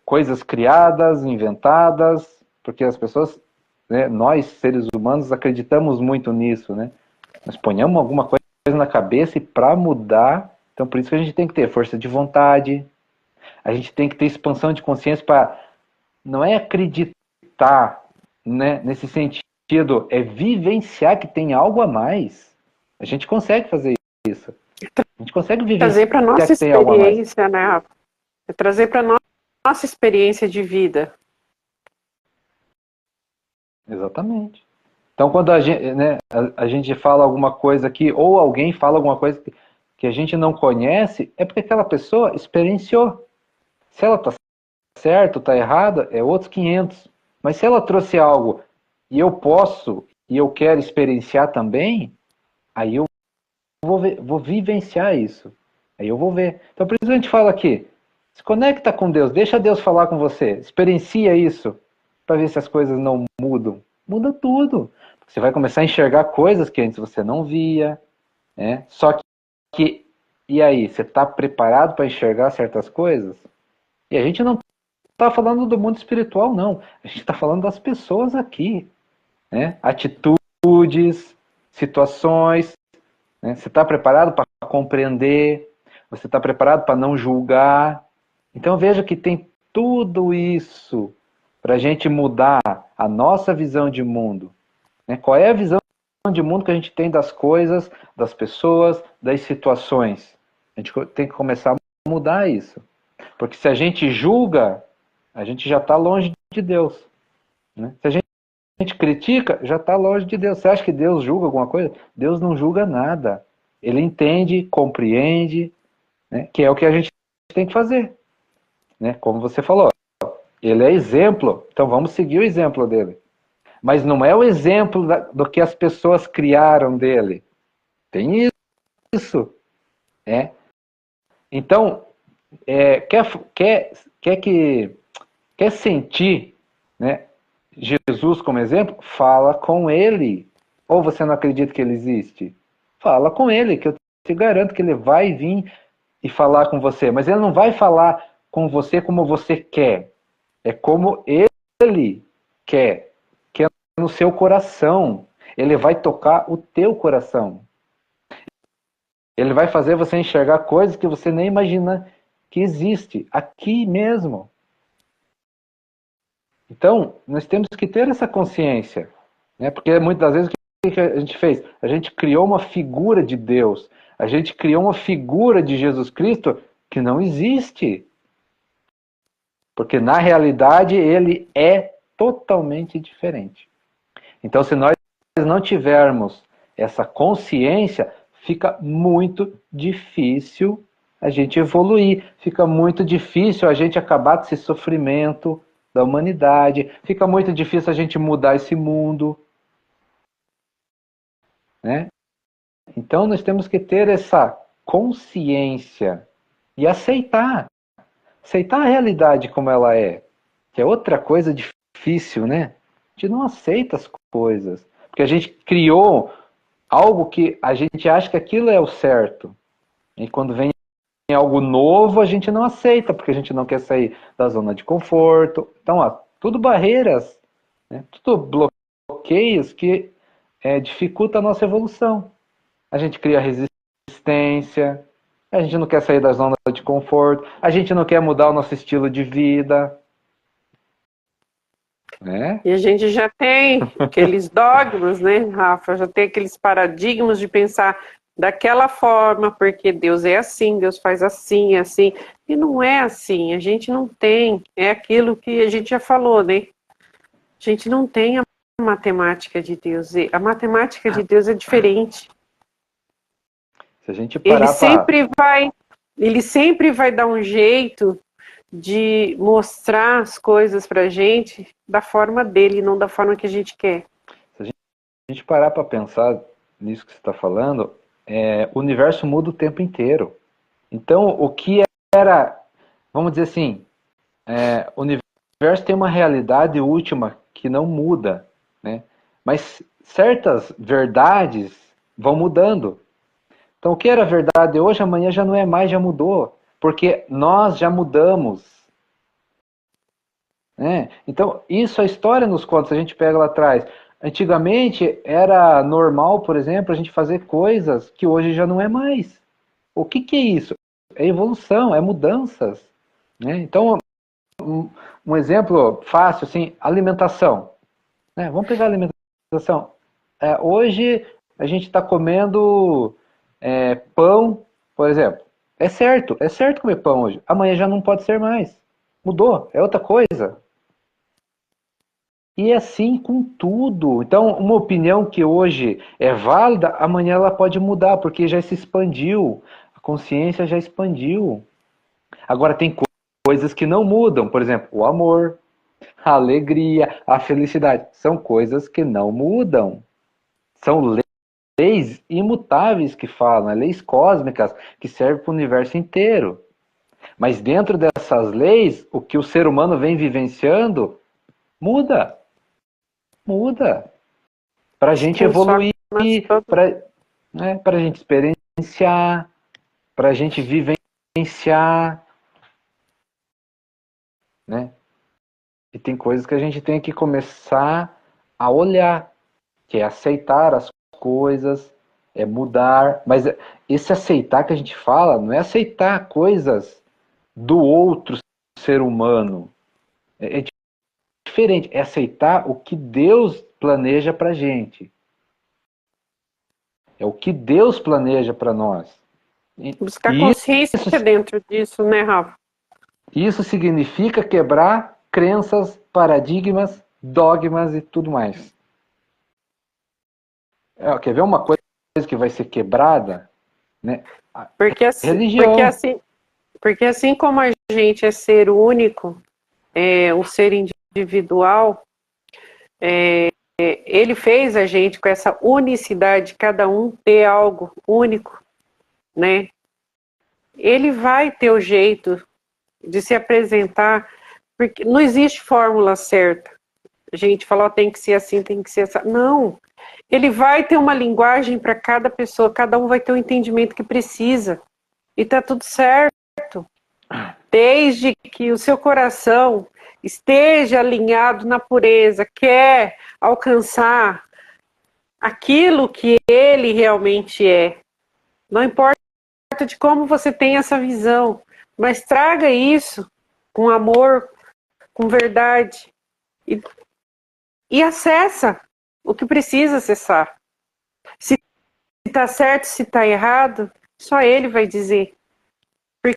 coisas criadas, inventadas, porque as pessoas, né, nós, seres humanos, acreditamos muito nisso, né? Nós ponhamos alguma coisa na cabeça e para mudar, então por isso que a gente tem que ter força de vontade, a gente tem que ter expansão de consciência para, não é acreditar, né, nesse sentido, é vivenciar que tem algo a mais. A gente consegue fazer isso. A gente consegue Trazer vivenciar para nossa que tem algo a mais. experiência, né? Trazer para nossa experiência de vida. Exatamente. Então, quando a gente fala alguma coisa aqui, ou alguém fala alguma coisa que a gente não conhece, é porque aquela pessoa experienciou. Se ela está certo, está errada, é outros 500. Mas se ela trouxe algo e eu posso, e eu quero experienciar também, aí eu vou vivenciar isso. Aí eu vou ver. Então, por isso a gente fala aqui, se conecta com Deus, deixa Deus falar com você, experiencia isso, para ver se as coisas não mudam. Muda tudo. Você vai começar a enxergar coisas que antes você não via, né? Só que, e aí, você está preparado para enxergar certas coisas? E a gente não está falando do mundo espiritual, não. A gente está falando das pessoas aqui, né? Atitudes, situações, né? Você está preparado para compreender? Você está preparado para não julgar? Então veja que tem tudo isso para a gente mudar a nossa visão de mundo. Né? Qual é a visão de mundo que a gente tem das coisas, das pessoas, das situações? A gente tem que começar a mudar isso. Porque se a gente julga, a gente já está longe de Deus. Né? Se a gente critica, já está longe de Deus. Você acha que Deus julga alguma coisa? Deus não julga nada. Ele entende, compreende, né? Que é o que a gente tem que fazer. Né? Como você falou, ele é exemplo, então vamos seguir o exemplo dele. Mas não é o exemplo do que as pessoas criaram dele. Tem isso. Né? Então, quer sentir, né, Jesus como exemplo? Fala com ele. Ou você não acredita que ele existe? Fala com ele, que eu te garanto que ele vai vir e falar com você. Mas ele não vai falar com você como você quer. É como ele quer. Que é no seu coração. Ele vai tocar o teu coração. Ele vai fazer você enxergar coisas que você nem imagina que existe. Aqui mesmo. Então, nós temos que ter essa consciência. Né? Porque muitas vezes o que a gente fez? A gente criou uma figura de Deus. A gente criou uma figura de Jesus Cristo que não existe. Porque na realidade ele é totalmente diferente. Então, se nós não tivermos essa consciência, fica muito difícil a gente evoluir. Fica muito difícil a gente acabar desse sofrimento da humanidade. Fica muito difícil a gente mudar esse mundo. Né? Então nós temos que ter essa consciência e aceitar a realidade como ela é, que é outra coisa difícil, né? A gente não aceita as coisas, porque a gente criou algo que a gente acha que aquilo é o certo, e quando vem algo novo a gente não aceita, porque a gente não quer sair da zona de conforto. Então, ó, tudo barreiras, né? Tudo bloqueios que dificultam a nossa evolução. A gente cria resistência, a gente não quer sair da zona de conforto, a gente não quer mudar o nosso estilo de vida. Né? E a gente já tem aqueles dogmas, né, Rafa? Já tem aqueles paradigmas de pensar daquela forma, porque Deus é assim, Deus faz assim, assim. E não é assim, a gente não tem. É aquilo que a gente já falou, né? A gente não tem a matemática de Deus. A matemática de Deus é diferente. Se a gente parar Ele sempre vai dar um jeito de mostrar as coisas pra gente da forma dele, não da forma que a gente quer. Se a gente parar para pensar nisso que você está falando, o universo muda o tempo inteiro. Então, o que era, vamos dizer assim, o universo tem uma realidade última que não muda, né? Mas certas verdades vão mudando. Então, o que era verdade hoje, amanhã já não é mais, já mudou. Porque nós já mudamos. Né? Então, isso a história nos conta, se a gente pega lá atrás. Antigamente era normal, por exemplo, a gente fazer coisas que hoje já não é mais. O que é isso? É evolução, é mudanças. Né? Então, um exemplo fácil, assim, alimentação. Né? Vamos pegar a alimentação. Hoje a gente está comendo pão, por exemplo. É certo comer pão hoje. Amanhã já não pode ser mais. Mudou, é outra coisa. E é assim com tudo. Então, uma opinião que hoje é válida, amanhã ela pode mudar, porque já se expandiu. A consciência já expandiu. Agora, tem coisas que não mudam. Por exemplo, o amor, a alegria, a felicidade. São coisas que não mudam. São leis imutáveis que falam, leis cósmicas que servem para o universo inteiro. Mas dentro dessas leis, o que o ser humano vem vivenciando muda. Muda. Para a gente evoluir, para a gente experienciar, para a gente vivenciar. Né? E tem coisas que a gente tem que começar a olhar, que é aceitar as coisas, é mudar. Mas esse aceitar que a gente fala não é aceitar coisas do outro ser humano. É diferente, é aceitar o que Deus planeja pra gente. É o que Deus planeja para nós. Buscar consciência dentro disso, né, Rafa? Isso significa quebrar crenças, paradigmas, dogmas e tudo mais. Quer ver uma coisa que vai ser quebrada? Né? Porque assim como a gente é ser único, o ser individual, ele fez a gente com essa unicidade, cada um ter algo único, né? Ele vai ter o jeito de se apresentar, porque não existe fórmula certa. A gente fala, tem que ser assim, tem que ser assim. Não, Ele vai ter uma linguagem para cada pessoa, cada um vai ter o entendimento que precisa. E tá tudo certo. Desde que o seu coração esteja alinhado na pureza, quer alcançar aquilo que ele realmente é. Não importa de como você tem essa visão, mas traga isso com amor, com verdade e acessa o que precisa acessar. Se está certo, se está errado, só ele vai dizer. Porque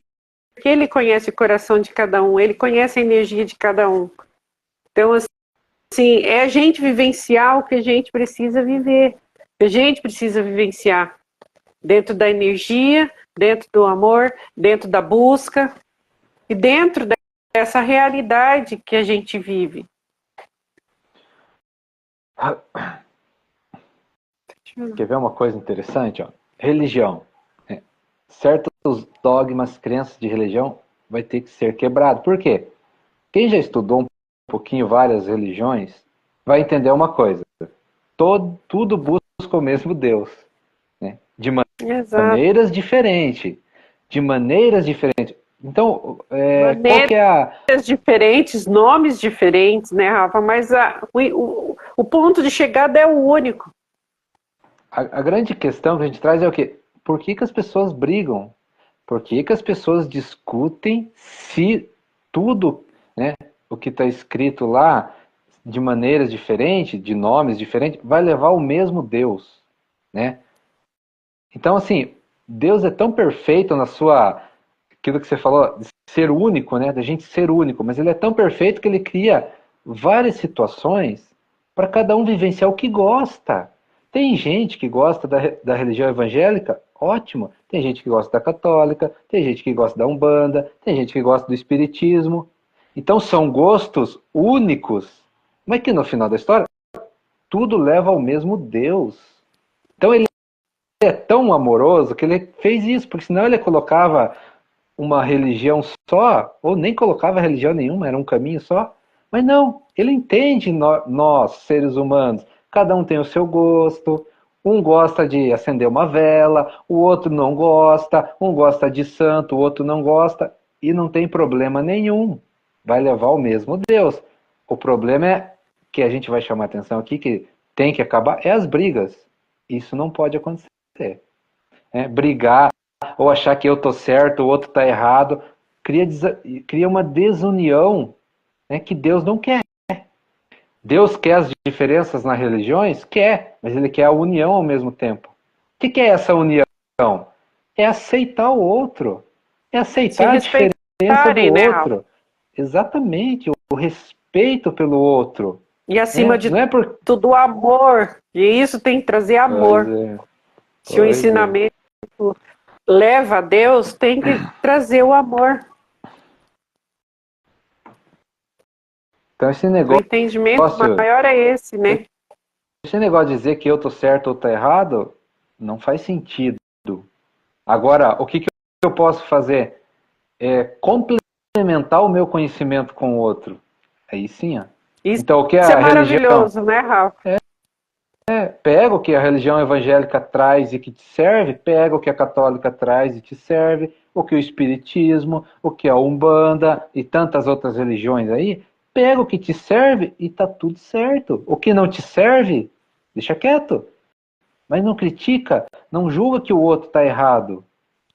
ele conhece o coração de cada um, ele conhece a energia de cada um. Então, assim, é a gente vivenciar o que a gente precisa viver, o que a gente precisa vivenciar. Dentro da energia, dentro do amor, dentro da busca e dentro dessa realidade que a gente vive. Quer ver uma coisa interessante? Ó? Religião. Certos dogmas, crenças de religião vai ter que ser quebrado. Por quê? Quem já estudou um pouquinho várias religiões vai entender uma coisa. Tudo busca o mesmo Deus. Né? De maneiras diferentes. De maneiras diferentes. Então, qual que é a... diferentes, nomes diferentes, né, Rafa? Mas o ponto de chegada é o único. A grande questão que a gente traz é o quê? Por que as pessoas brigam? Por que as pessoas discutem se tudo, né, o que está escrito lá, de maneiras diferentes, de nomes diferentes, vai levar ao mesmo Deus, né? Então, assim, Deus é tão perfeito na sua... Aquilo que você falou, de ser único, né? Da gente ser único, mas ele é tão perfeito que ele cria várias situações para cada um vivenciar o que gosta. Tem gente que gosta da religião evangélica, ótimo. Tem gente que gosta da católica, tem gente que gosta da Umbanda, tem gente que gosta do espiritismo. Então são gostos únicos, mas que no final da história, tudo leva ao mesmo Deus. Então ele é tão amoroso que ele fez isso, porque senão ele colocava uma religião só, ou nem colocava religião nenhuma, era um caminho só. Mas não, ele entende nós, seres humanos. Cada um tem o seu gosto. Um gosta de acender uma vela, o outro não gosta. Um gosta de santo, o outro não gosta. E não tem problema nenhum. Vai levar ao mesmo Deus. O problema é que a gente vai chamar atenção aqui, que tem que acabar, é as brigas. Isso não pode acontecer. Brigar, ou achar que eu tô certo, o outro tá errado, cria uma desunião, né, que Deus não quer. Deus quer as diferenças nas religiões? Quer, mas ele quer a união ao mesmo tempo. O que é essa união? É aceitar o outro. É aceitar a diferença do outro. Né? Exatamente, o respeito pelo outro. E acima de tudo o amor. E isso tem que trazer amor. Se o ensinamento leva a Deus, tem que trazer o amor. Então esse negócio... O entendimento maior é esse, né? Esse negócio de dizer que eu tô certo ou tô errado, não faz sentido. Agora, o que eu posso fazer? É complementar o meu conhecimento com o outro. Aí sim, ó. Então, o que isso é maravilhoso, né, Rafa? Pega o que a religião evangélica traz e que te serve, pega o que a católica traz e te serve, o que o espiritismo, o que a Umbanda e tantas outras religiões aí, pega o que te serve e tá tudo certo. O que não te serve, deixa quieto. Mas não critica, não julga que o outro tá errado,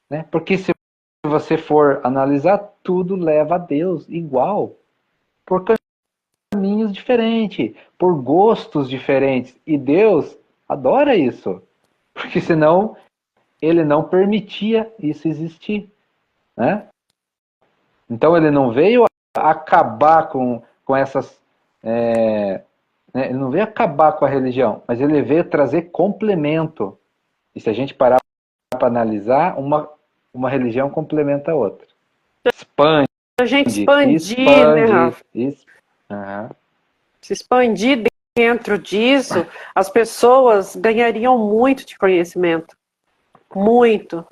né? Porque se você for analisar, tudo leva a Deus igual. Por caminhos diferentes, por gostos diferentes. E Deus adora isso. Porque senão ele não permitia isso existir. Né? Então ele não veio acabar com essas... né? Ele não veio acabar com a religião, mas ele veio trazer complemento. E se a gente parar para analisar, uma religião complementa a outra. Expande. A gente expandir, né, Rafa? Se expandir dentro disso, as pessoas ganhariam muito de conhecimento. Muito.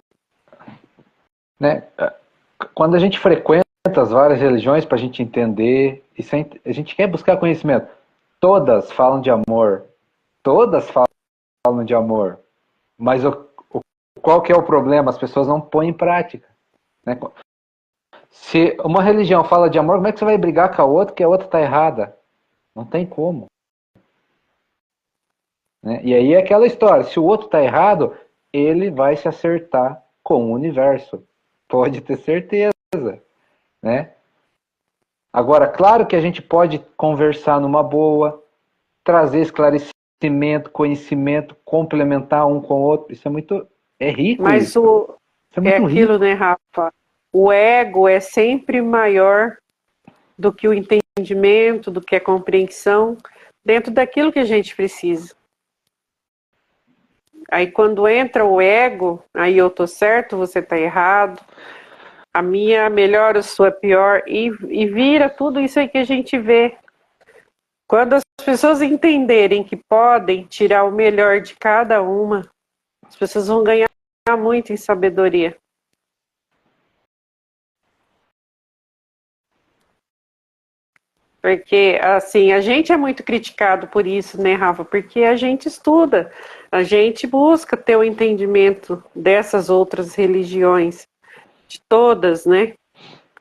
Né? Quando a gente frequenta as várias religiões para a gente entender, a gente quer buscar conhecimento. Todas falam de amor. Todas falam falam de amor. Mas qual que é o problema? As pessoas não põem em prática. Né? Se uma religião fala de amor, como é que você vai brigar com a outra que a outra está errada? Não tem como. Né? E aí é aquela história, se o outro está errado, ele vai se acertar com o universo. Pode ter certeza. Né? Agora, claro que a gente pode conversar numa boa, trazer esclarecimento, conhecimento, complementar um com o outro. Isso é muito... É rico. Mas isso. Isso é muito aquilo, rico. né, Rafa? O ego é sempre maior do que o entendimento, do que a compreensão, dentro daquilo que a gente precisa. Aí quando entra o ego, aí eu tô certo, você tá errado, a minha melhor, a sua pior, e vira tudo isso aí que a gente vê. Quando as pessoas entenderem que podem tirar o melhor de cada uma, as pessoas vão ganhar muito em sabedoria. Porque, assim, a gente é muito criticado por isso, né, Rafa? Porque a gente estuda, a gente busca ter o entendimento dessas outras religiões, de todas, né?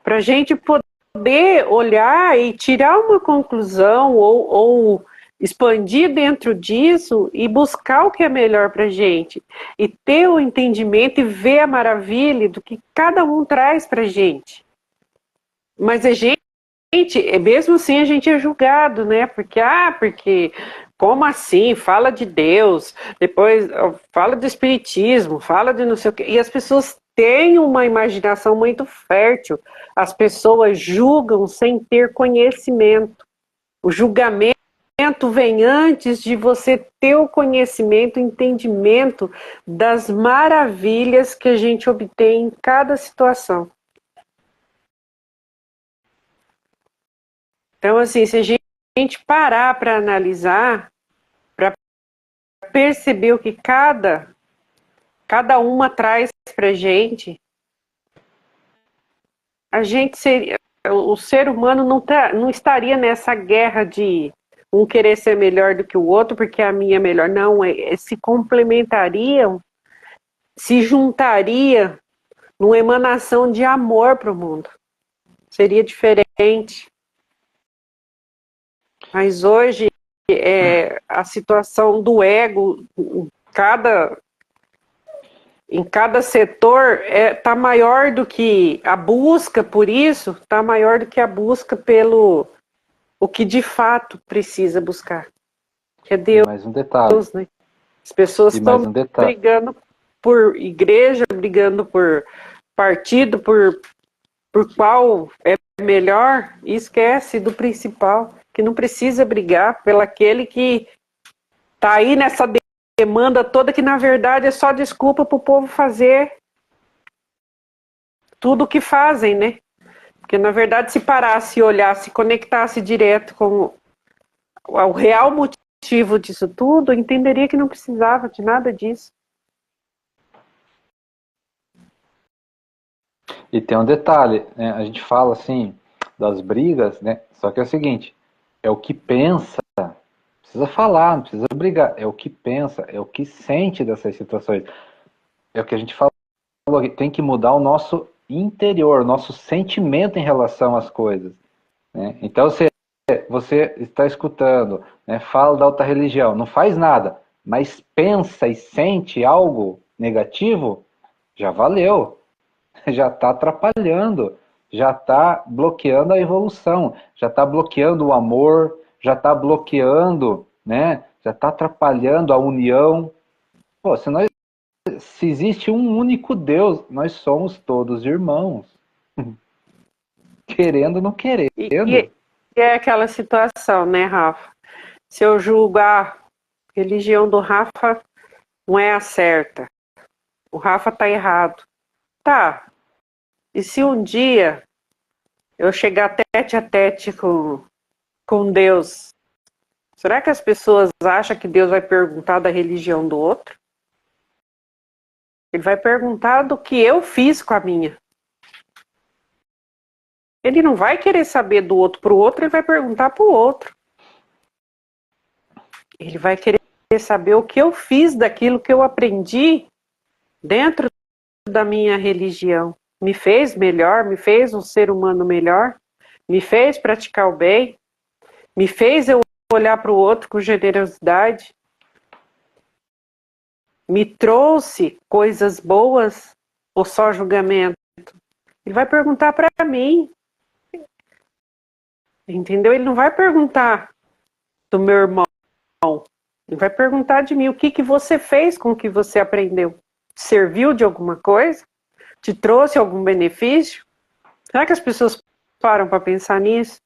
Para a gente poder olhar e tirar uma conclusão ou expandir dentro disso e buscar o que é melhor para a gente. E ter o entendimento e ver a maravilha do que cada um traz para a gente. Mas a gente, mesmo assim, a gente é julgado, né? Porque como assim? Fala de Deus, depois fala do espiritismo, fala de não sei o quê. E as pessoas têm uma imaginação muito fértil. As pessoas julgam sem ter conhecimento. O julgamento vem antes de você ter o conhecimento, o entendimento das maravilhas que a gente obtém em cada situação. Então, assim, se a gente parar para analisar, para perceber o que cada uma traz para a gente seria, o ser humano não estaria nessa guerra de um querer ser melhor do que o outro, porque a minha é melhor. Não, se complementariam, se juntaria numa emanação de amor para o mundo. Seria diferente. Mas hoje a situação do ego em cada setor está maior do que a busca por isso, está maior do que a busca pelo o que de fato precisa buscar, que é Deus. Mais um detalhe. Né? As pessoas estão brigando por igreja, brigando por partido, por qual é melhor, e esquece do principal, que não precisa brigar pelo aquele que está aí nessa demanda toda, que na verdade é só desculpa para o povo fazer tudo o que fazem, né? Porque na verdade, se parasse, olhasse, conectasse direto com o real motivo disso tudo, entenderia que não precisava de nada disso. E tem um detalhe, né? A gente fala assim das brigas, né? Só que é o seguinte, é o que pensa, precisa falar, não precisa brigar, é o que pensa, é o que sente dessas situações. É o que a gente falou, tem que mudar o nosso interior, o nosso sentimento em relação às coisas. Né? Então, você está escutando, né? Fala da outra religião, não faz nada, mas pensa e sente algo negativo, já valeu. Já está atrapalhando, já está bloqueando a evolução, já está bloqueando o amor, já está bloqueando, né? Já está atrapalhando a união. Pô, se existe um único Deus, nós somos todos irmãos. Querendo ou não querendo. E é aquela situação, né, Rafa? Se eu julgar a religião do Rafa não é a certa, o Rafa tá errado. Tá. E se um dia eu chegar tete a tete com Deus, será que as pessoas acham que Deus vai perguntar da religião do outro? Ele vai perguntar do que eu fiz com a minha. Ele não vai querer saber do outro para o outro, ele vai perguntar para o outro. Ele vai querer saber o que eu fiz daquilo que eu aprendi dentro da minha religião. Me fez melhor, me fez um ser humano melhor, me fez praticar o bem, me fez eu olhar para o outro com generosidade, me trouxe coisas boas ou só julgamento? Ele vai perguntar para mim, entendeu? Ele não vai perguntar do meu irmão, ele vai perguntar de mim, o que você fez com o que você aprendeu? Serviu de alguma coisa? Te trouxe algum benefício? Será que as pessoas param para pensar nisso?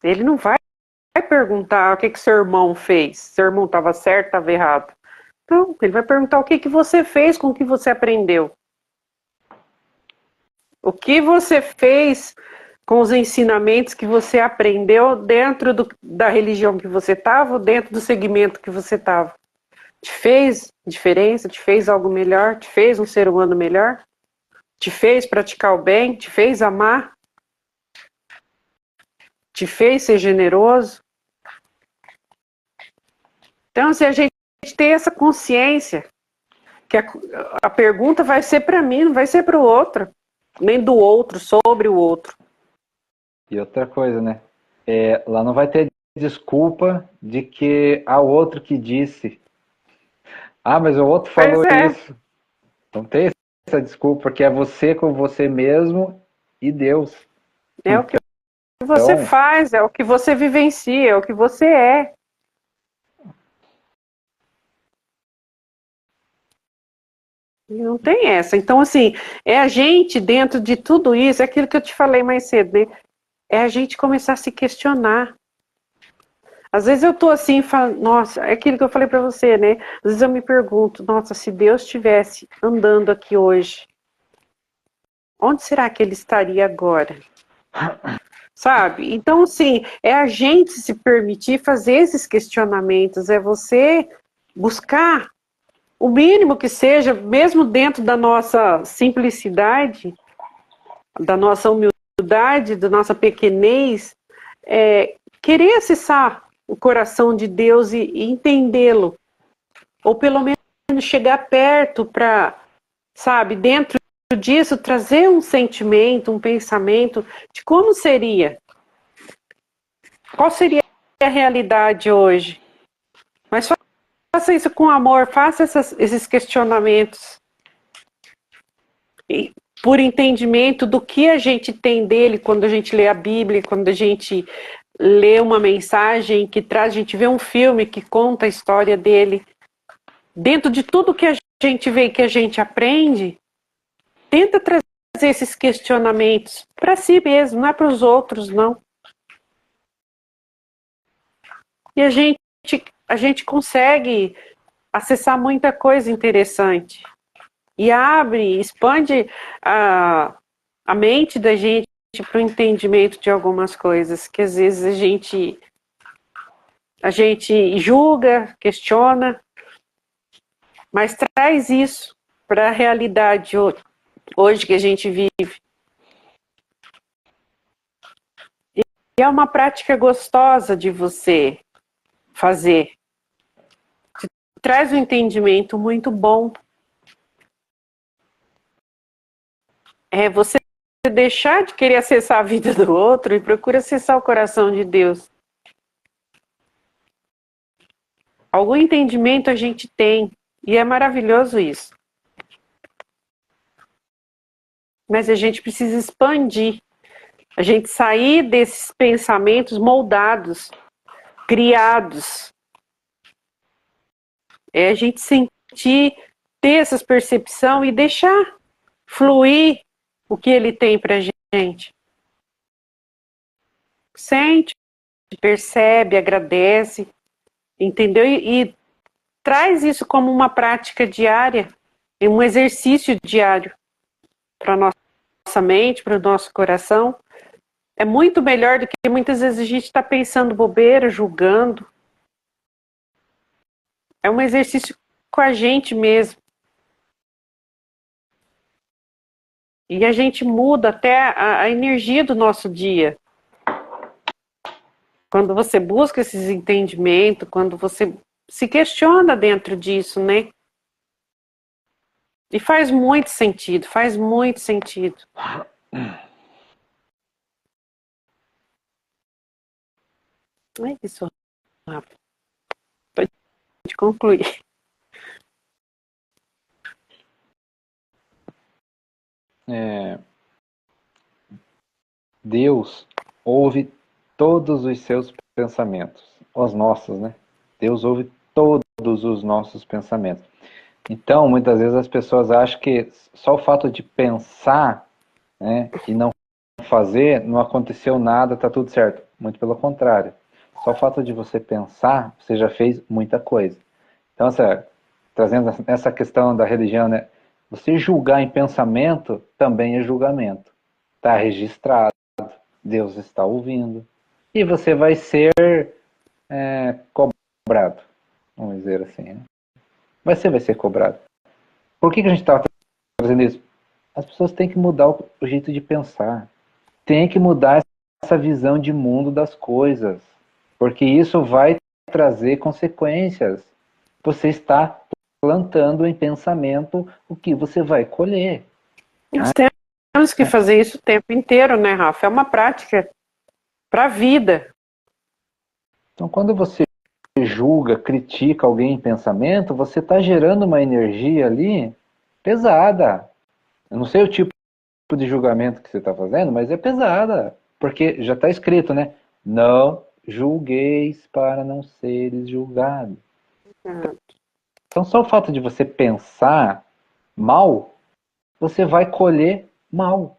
Ele não vai perguntar o que seu irmão fez, se seu irmão estava certo, estava errado. Não, ele vai perguntar o que você fez com o que você aprendeu. O que você fez com os ensinamentos que você aprendeu dentro da religião que você estava, dentro do segmento que você estava. Te fez diferença? Te fez algo melhor? Te fez um ser humano melhor? Te fez praticar o bem? Te fez amar? Te fez ser generoso? Então, se a gente tem essa consciência, que a pergunta vai ser para mim, não vai ser para o outro, nem do outro, sobre o outro. E outra coisa, né? Lá não vai ter desculpa de que há outro que disse. Ah, mas o outro falou isso. Não tem essa desculpa, porque é você com você mesmo e Deus. É o que você faz, é o que você vivencia, é o que você é. Não tem essa. Então, assim, é a gente dentro de tudo isso, é aquilo que eu te falei mais cedo, né? É a gente começar a se questionar. Às vezes eu tô assim, falo, nossa, é aquilo que eu falei para você, né? Às vezes eu me pergunto, nossa, se Deus estivesse andando aqui hoje, onde será que ele estaria agora? Sabe? Então, assim, é a gente se permitir fazer esses questionamentos, é você buscar o mínimo que seja, mesmo dentro da nossa simplicidade, da nossa humildade, da nossa pequenez, querer acessar o coração de Deus e entendê-lo, ou pelo menos chegar perto para, sabe, dentro disso trazer um sentimento, um pensamento de como seria, qual seria a realidade hoje. Mas faça isso com amor, faça esses questionamentos. E, por entendimento do que a gente tem dele quando a gente lê a Bíblia, quando a gente lê uma mensagem que traz, a gente vê um filme que conta a história dele. Dentro de tudo que a gente vê e que a gente aprende, tenta trazer esses questionamentos para si mesmo, não é para os outros, não. E a gente consegue acessar muita coisa interessante. E abre, expande a mente da gente para o entendimento de algumas coisas que às vezes a gente julga, questiona, mas traz isso para a realidade hoje que a gente vive. E é uma prática gostosa de você fazer. Traz um entendimento muito bom. É você deixar de querer acessar a vida do outro e procura acessar o coração de Deus. Algum entendimento a gente tem, e é maravilhoso isso. Mas a gente precisa expandir, a gente sair desses pensamentos moldados, criados. É a gente sentir, ter essa percepção e deixar fluir o que ele tem pra gente. Sente, percebe, agradece, entendeu? E traz isso como uma prática diária, um exercício diário para nossa mente, para o nosso coração. É muito melhor do que muitas vezes a gente está pensando bobeira, julgando. É um exercício com a gente mesmo. E a gente muda até a energia do nosso dia. Quando você busca esses entendimentos, quando você se questiona dentro disso, né? E faz muito sentido, faz muito sentido. É isso, Rafa. Pode concluir. Deus ouve todos os seus pensamentos, os nossos, né? Deus ouve todos os nossos pensamentos. Então, muitas vezes as pessoas acham que só o fato de pensar, né, e não fazer, não aconteceu nada, tá tudo certo. Muito pelo contrário. Só o fato de você pensar, você já fez muita coisa. Então, trazendo essa questão da religião, né, você julgar em pensamento também é julgamento. Está registrado, Deus está ouvindo. E você vai ser cobrado, vamos dizer assim. Né? Você vai ser cobrado. Por que a gente está trazendo isso? As pessoas têm que mudar o jeito de pensar. Tem que mudar essa visão de mundo das coisas. Porque isso vai trazer consequências. Você está plantando em pensamento o que você vai colher. Nós temos que fazer isso o tempo inteiro, né, Rafa? É uma prática para a vida. Então, quando você julga, critica alguém em pensamento, você está gerando uma energia ali pesada. Eu não sei o tipo de julgamento que você está fazendo, mas é pesada. Porque já está escrito, né? Não julgueis para não seres julgados. Então, só o fato de você pensar mal, você vai colher mal.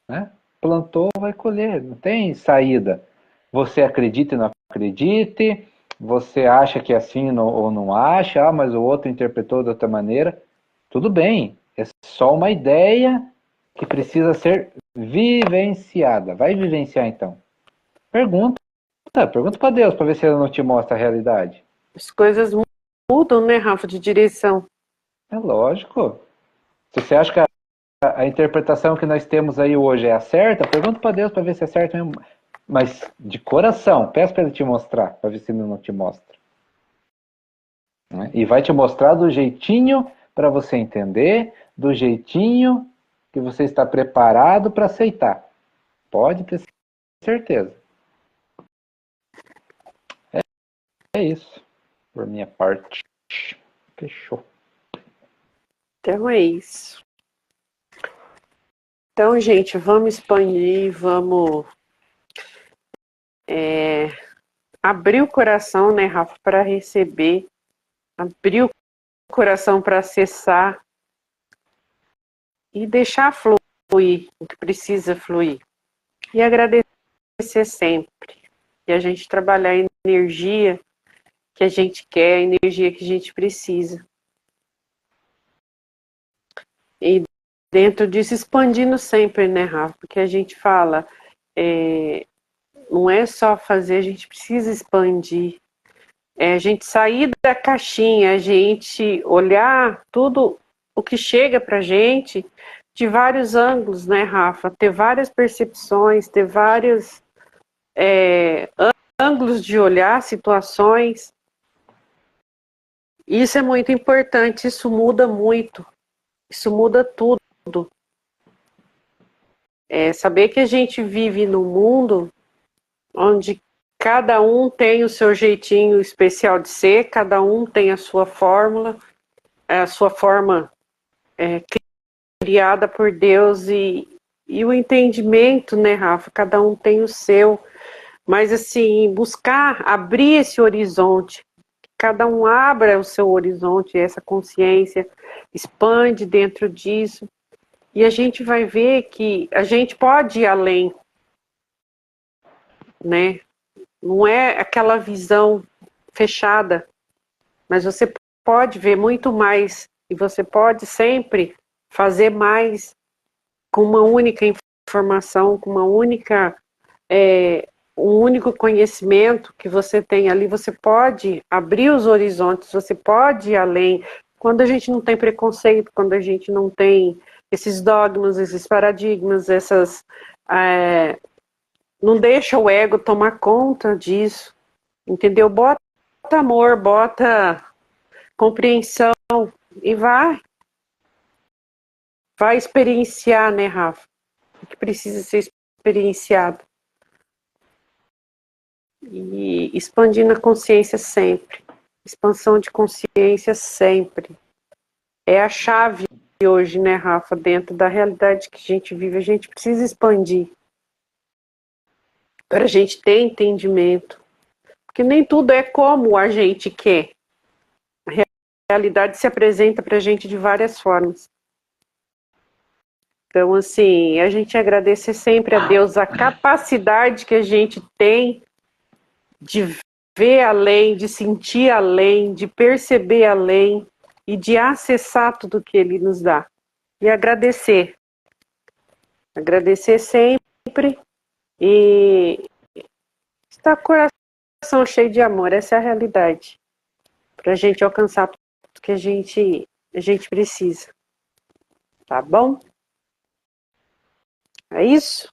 Né? Plantou, vai colher. Não tem saída. Você acredita e não acredite, você acha que é assim ou não acha, mas o outro interpretou de outra maneira. Tudo bem, é só uma ideia que precisa ser vivenciada. Vai vivenciar então. Pergunta para Deus para ver se ele não te mostra a realidade. As coisas mudam, né, Rafa, de direção. É lógico. Se você acha que a interpretação que nós temos aí hoje é a certa, pergunta para Deus para ver se é certo mesmo. Mas de coração, peça para ele te mostrar, para ver se ele não te mostra. Né? E vai te mostrar do jeitinho para você entender, do jeitinho que você está preparado para aceitar. Pode ter certeza. É isso, por minha parte. Fechou. Então é isso. Então, gente, vamos expandir, vamos abrir o coração, né, Rafa, para receber, abrir o coração para acessar e deixar fluir o que precisa fluir. E agradecer sempre. E a gente trabalhar a energia que a gente quer, a energia que a gente precisa. E dentro disso, expandindo sempre, né, Rafa? Porque a gente fala, não é só fazer, a gente precisa expandir. É a gente sair da caixinha, a gente olhar tudo o que chega pra gente de vários ângulos, né, Rafa? Ter várias percepções, ter vários ângulos de olhar, situações. Isso é muito importante, isso muda muito. Isso muda tudo. Saber que a gente vive num mundo onde cada um tem o seu jeitinho especial de ser, cada um tem a sua fórmula, a sua forma criada por Deus e o entendimento, né, Rafa? Cada um tem o seu. Mas, assim, buscar abrir esse horizonte, cada um abra o seu horizonte, essa consciência, expande dentro disso. E a gente vai ver que a gente pode ir além, né? Não é aquela visão fechada, mas você pode ver muito mais e você pode sempre fazer mais com uma única informação, com uma única um único conhecimento que você tem ali. Você pode abrir os horizontes, você pode ir além. Quando a gente não tem preconceito, quando a gente não tem esses dogmas, esses paradigmas, essas Não deixa o ego tomar conta disso, entendeu? Bota amor, bota compreensão e vai experienciar, né, Rafa? O que precisa ser experienciado. E expandindo a consciência sempre. Expansão de consciência sempre. É a chave hoje, né, Rafa? Dentro da realidade que a gente vive, a gente precisa expandir. Para a gente ter entendimento. Porque nem tudo é como a gente quer. A realidade se apresenta para a gente de várias formas. Então, assim, a gente agradecer sempre a Deus a capacidade que a gente tem de ver além, de sentir além, de perceber além e de acessar tudo que Ele nos dá. E agradecer. Agradecer sempre e estar com o coração cheio de amor. Essa é a realidade. Para a gente alcançar tudo que a gente precisa. Tá bom? É isso?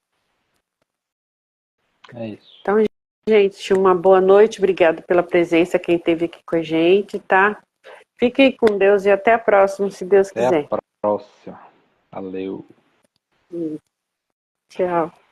É isso. Então, gente, uma boa noite. Obrigada pela presença, quem esteve aqui com a gente, tá? Fiquem com Deus e até a próxima, se Deus quiser. Até a próxima. Valeu. Tchau.